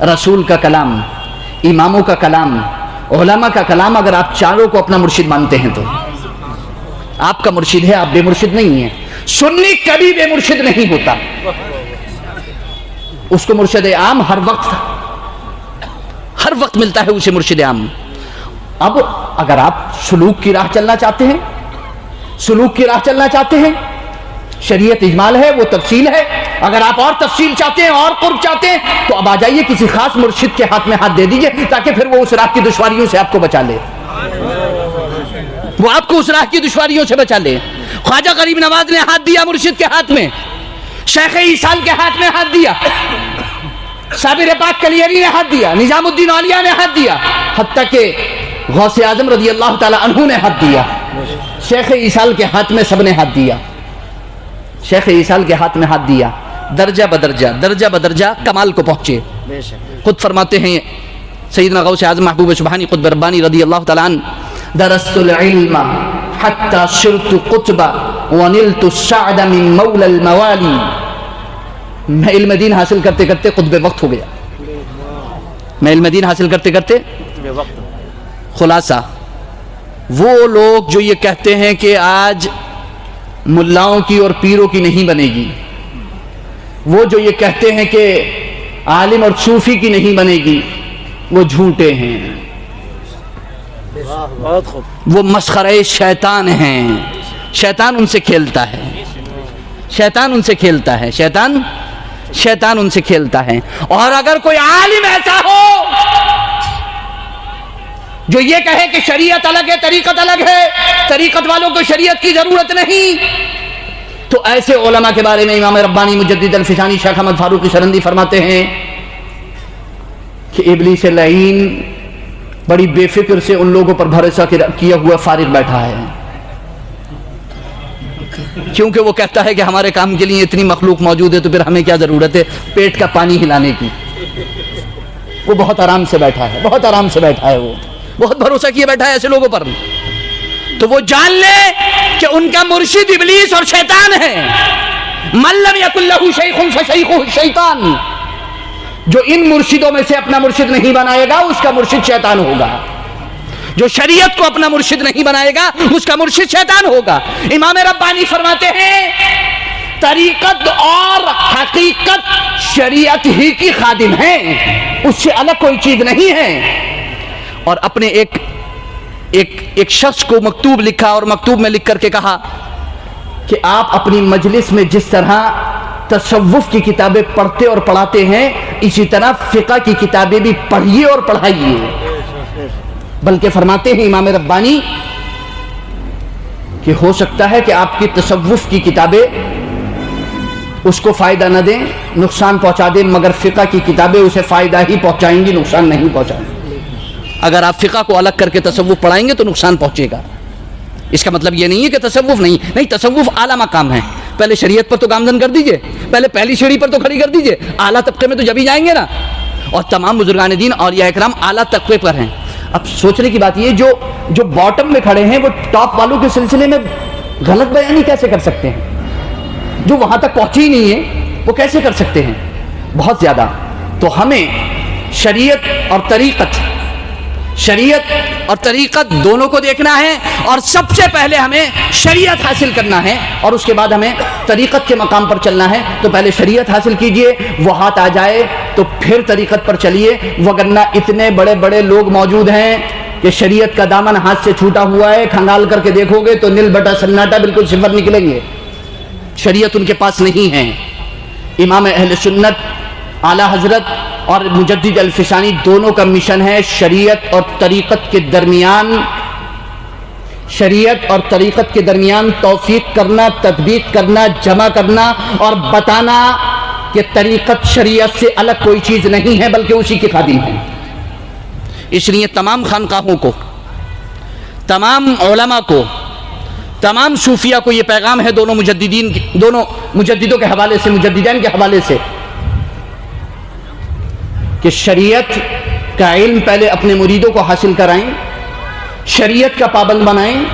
رسول کا کلام، اماموں کا کلام، علماء کا کلام۔ اگر آپ چاروں کو اپنا مرشد مانتے ہیں تو آپ کا مرشد ہے، آپ بے مرشد نہیں ہیں۔ سنی کبھی بے مرشد نہیں ہوتا، اس کو مرشد عام ہر وقت ملتا ہے، اسے مرشد عام۔ اب اگر آپ سلوک کی راہ چلنا چاہتے ہیں، سلوک کی راہ چلنا چاہتے ہیں، شریعت اجمال ہے، وہ تفصیل ہے۔ اگر آپ اور تفصیل چاہتے ہیں اور قرب چاہتے ہیں تو اب آ جائیے کسی خاص مرشد کے ہاتھ میں ہاتھ دے دیجئے، تاکہ پھر وہ اس راہ کی دشواریوں سے آپ کو بچا لے، وہ آپ کو اس راہ کی دشواریوں سے بچا لے۔ خواجہ غریب نواز نے ہاتھ دیا مرشد کے ہاتھ میں، شیخ ایصال کے ہاتھ میں ہاتھ دیا، صابر پاک کلیری نے ہاتھ دیا، نظام الدین اولیاء نے ہاتھ دیا، حتیٰ کہ غوث اعظم رضی اللہ تعالی عنہ نے ہاتھ دیا۔ شیخ ایصال کے ہاتھ میں سب نے ہاتھ دیا، شیخ ایصال کے ہاتھ میں ہاتھ دیا، درجہ بدرجہ کمال کو پہنچے۔ خود فرماتے ہیں سیدنا غوث اعظم محبوب سبحانی قطب ربانی رضی اللہ تعالی عنہ، درست العلم حتی صرت قطبا ونلت السعد من مولا الموالی۔ میں علم دین حاصل کرتے کرتے قطب وقت ہو گیا، میں علم دین حاصل کرتے کرتے خلاصہ وہ لوگ جو یہ کہتے ہیں کہ آج ملاؤں کی اور پیروں کی نہیں بنے گی، وہ جو یہ کہتے ہیں کہ عالم اور صوفی کی نہیں بنے گی، وہ جھوٹے ہیں، وہ مسخرے شیطان ہیں۔ شیطان ان سے کھیلتا ہے، شیطان ان سے کھیلتا ہے، شیطان ان سے کھیلتا ہے۔ اور اگر کوئی عالم ایسا ہو جو یہ کہے کہ شریعت الگ ہے، طریقت الگ ہے، طریقت والوں کو شریعت کی ضرورت نہیں، تو ایسے علماء کے بارے میں امام ربانی مجدد الفسانی شیخ احمد فاروقی سرندی فرماتے ہیں کہ ابلیس لعین بڑی بے فکر سے ان لوگوں پر بھروسہ کیا ہوا فارغ بیٹھا ہے، کیونکہ وہ کہتا ہے کہ ہمارے کام کے لیے اتنی مخلوق موجود ہے تو پھر ہمیں کیا ضرورت ہے پیٹ کا پانی ہلانے کی۔ وہ بہت آرام سے بیٹھا ہے، بہت آرام سے بیٹھا ہے، وہ بہت بھروسہ کیے بیٹھا ہے ایسے لوگوں پر۔ تو وہ جان لے کہ ان کا مرشد ابلیس اور شیطان ہے۔ من لم یکن لہ شیخ فشیخہ الشیطان، جو ان مرشدوں میں سے اپنا مرشد نہیں بنائے گا اس کا مرشد شیطان ہوگا، جو شریعت کو اپنا مرشد نہیں بنائے گا اس کا مرشد شیطان ہوگا۔ امام ربانی فرماتے ہیں طریقت اور حقیقت شریعت ہی کی خادم ہیں، اس سے الگ کوئی چیز نہیں ہے۔ اور اپنے ایک شخص کو مکتوب لکھا اور مکتوب میں لکھ کر کے کہا کہ آپ اپنی مجلس میں جس طرح تصوف کی کتابیں پڑھتے اور پڑھاتے ہیں اسی طرح فقہ کی کتابیں بھی پڑھیے اور پڑھائیے۔ بلکہ فرماتے ہیں امام ربانی کہ ہو سکتا ہے کہ آپ کی تصوف کی کتابیں اس کو فائدہ نہ دیں، نقصان پہنچا دیں، مگر فقہ کی کتابیں اسے فائدہ ہی پہنچائیں گی، نقصان نہیں پہنچائیں گی۔ اگر آپ فقہ کو الگ کر کے تصوف پڑھائیں گے تو نقصان پہنچے گا۔ اس کا مطلب یہ نہیں ہے کہ تصوف نہیں، تصوف اعلیٰ مقام ہے۔ پہلے شریعت پر تو گامزن کر دیجئے، پہلی سیڑھی پر تو کھڑی کر دیجئے، اعلیٰ طبقے میں تو جب ہی جائیں گے نا۔ اور تمام بزرگان دین اولیاء اکرام اعلیٰ طبقے پر ہیں۔ اب سوچنے کی بات یہ جو باٹم میں کھڑے ہیں وہ ٹاپ والوں کے سلسلے میں غلط بیانی کیسے کر سکتے ہیں؟ جو وہاں تک پہنچی ہی نہیں ہے وہ کیسے کر سکتے ہیں؟ بہت زیادہ۔ تو ہمیں شریعت اور طریقت دونوں کو دیکھنا ہے، اور سب سے پہلے ہمیں شریعت حاصل کرنا ہے اور اس کے بعد ہمیں طریقت کے مقام پر چلنا ہے۔ تو پہلے شریعت حاصل کیجئے، وہ ہاتھ آ جائے تو پھر طریقت پر چلیے، وگرنہ اتنے بڑے بڑے لوگ موجود ہیں کہ شریعت کا دامن ہاتھ سے چھوٹا ہوا ہے، کھنگال کر کے دیکھو گے تو نیل بٹا سناٹا بالکل صفر نکلیں گے، شریعت ان کے پاس نہیں ہے۔ امام اہل سنت اعلیٰ حضرت اور مجدد الفسانی دونوں کا مشن ہے شریعت اور طریقت کے درمیان توفیق کرنا، تطبیق کرنا، جمع کرنا اور بتانا کہ طریقت شریعت سے الگ کوئی چیز نہیں ہے بلکہ اسی کی خادم ہے۔ اس لیے تمام خانقاہوں کو، تمام علماء کو، تمام صوفیہ کو یہ پیغام ہے، دونوں مجددوں کے حوالے سے، مجددین کے حوالے سے، کہ شریعت کا علم پہلے اپنے مریدوں کو حاصل کرائیں، شریعت کا پابند بنائیں،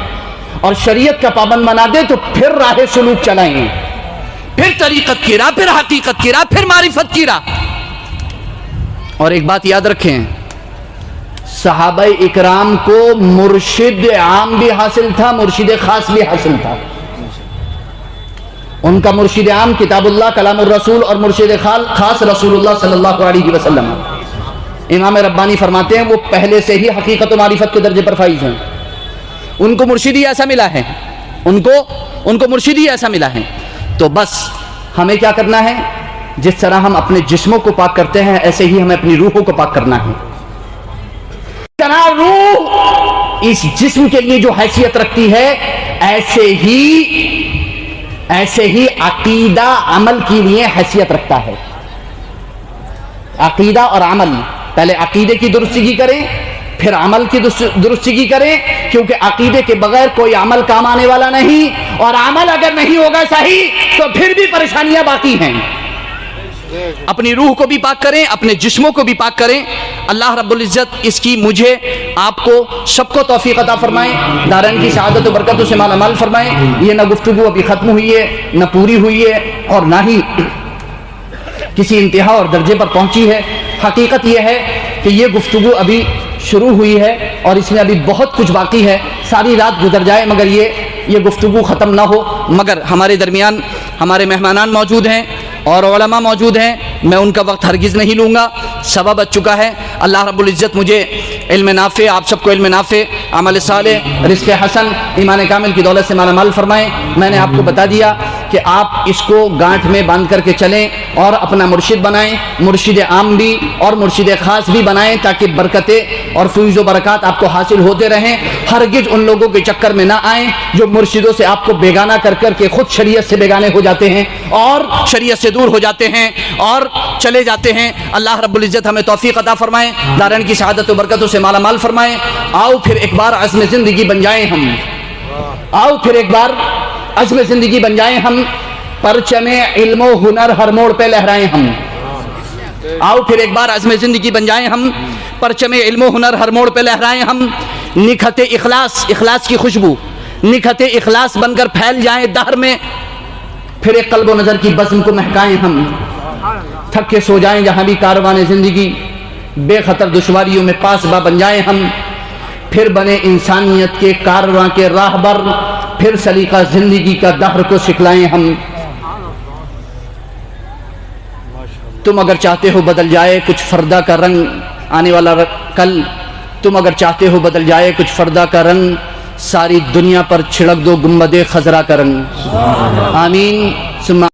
اور شریعت کا پابند بنا دے تو پھر راہ سلوک چلائیں، پھر طریقت کی راہ، پھر حقیقت کی راہ، پھر معرفت کی راہ۔ اور ایک بات یاد رکھیں، صحابہ اکرام کو مرشد عام بھی حاصل تھا، مرشد خاص بھی حاصل تھا۔ ان کا مرشد عام کتاب اللہ کلام الرسول اور مرشد خاص رسول اللہ صلی اللہ علیہ وسلم۔ امام ربانی فرماتے ہیں وہ پہلے سے ہی حقیقت و معرفت کے درجے پر فائز ہیں، ان کو مرشد ہی ایسا ملا ہے، ان کو مرشد ہی ایسا ملا ہے۔ تو بس ہمیں کیا کرنا ہے؟ جس طرح ہم اپنے جسموں کو پاک کرتے ہیں ایسے ہی ہمیں اپنی روحوں کو پاک کرنا ہے۔ طرح روح اس جسم کے لیے جو حیثیت رکھتی ہے، ایسے ہی عقیدہ عمل کے لیے حیثیت رکھتا ہے۔ عقیدہ اور عمل، پہلے عقیدے کی درستگی کریں پھر عمل کی درستگی کریں، کیونکہ عقیدے کے بغیر کوئی عمل کام آنے والا نہیں، اور عمل اگر نہیں ہوگا صحیح تو پھر بھی پریشانیاں باقی ہیں۔ اپنی روح کو بھی پاک کریں، اپنے جسموں کو بھی پاک کریں۔ اللہ رب العزت اس کی مجھے آپ کو سب کو توفیق عطا فرمائیں، دارین کی سعادت و برکتوں سے مالا مال فرمائیں۔ یہ نہ گفتگو ابھی ختم ہوئی ہے، نہ پوری ہوئی ہے، اور نہ ہی کسی انتہا اور درجے پر پہنچی ہے۔ حقیقت یہ ہے کہ یہ گفتگو ابھی شروع ہوئی ہے اور اس میں ابھی بہت کچھ باقی ہے، ساری رات گزر جائے مگر یہ گفتگو ختم نہ ہو۔ مگر ہمارے درمیان ہمارے مہمانان موجود ہیں اور علماء موجود ہیں، میں ان کا وقت ہرگز نہیں لوں گا، سبا بچ چکا ہے۔ اللہ رب العزت مجھے علم نافع، آپ سب کو علم نافع، عمل صالح، رزق حسن، ایمان کامل کی دولت سے مالا مال فرمائیں۔ میں نے آپ کو بتا دیا کہ آپ اس کو گانٹھ میں باندھ کر کے چلیں اور اپنا مرشد بنائیں، مرشد عام بھی اور مرشد خاص بھی بنائیں، تاکہ برکتیں اور فیض و برکات آپ کو حاصل ہوتے رہیں۔ ہرگز ان لوگوں کے چکر میں نہ آئیں جو مرشدوں سے آپ کو بیگانہ کر کر کے خود شریعت سے بیگانے ہو جاتے ہیں اور شریعت سے دور ہو جاتے ہیں اور چلے جاتے ہیں۔ اللہ رب العزت ہمیں توفیق عطا فرمائیں، دارین کی سعادت و برکتوں سے مالا مال فرمائیں۔ آؤ پھر ایک بار عزم زندگی بن جائیں ہم، آؤ پھر ایک بار عزم زندگی بن جائیں ہم، پرچم علم و ہنر ہر موڑ پہ لہرائیں ہم۔ آؤ پھر ایک بار عزم زندگی بن جائیں ہم، پرچم علم و ہنر ہر موڑ پہ لہرائیں ہم۔ نکھت اخلاص کی خوشبو، نکھت اخلاص بن کر پھیل جائیں دہر میں، پھر ایک قلب و نظر کی بزم کو مہکائیں ہم۔ تھک کے سو جائیں جہاں بھی کاروان زندگی، بے خطر دشواریوں میں پاسباں بن جائیں ہم، پھر بنے انسانیت کے کارواں کے راہبر، پھر سلیقہ زندگی کا دہر کو سکھلائیں ہم۔ تم اگر چاہتے ہو بدل جائے کچھ فردا کا رنگ، آنے والا کل، تم اگر چاہتے ہو بدل جائے کچھ فردا کا رنگ، ساری دنیا پر چھڑک دو گنبد خضرا کا رنگ۔ آمین ثم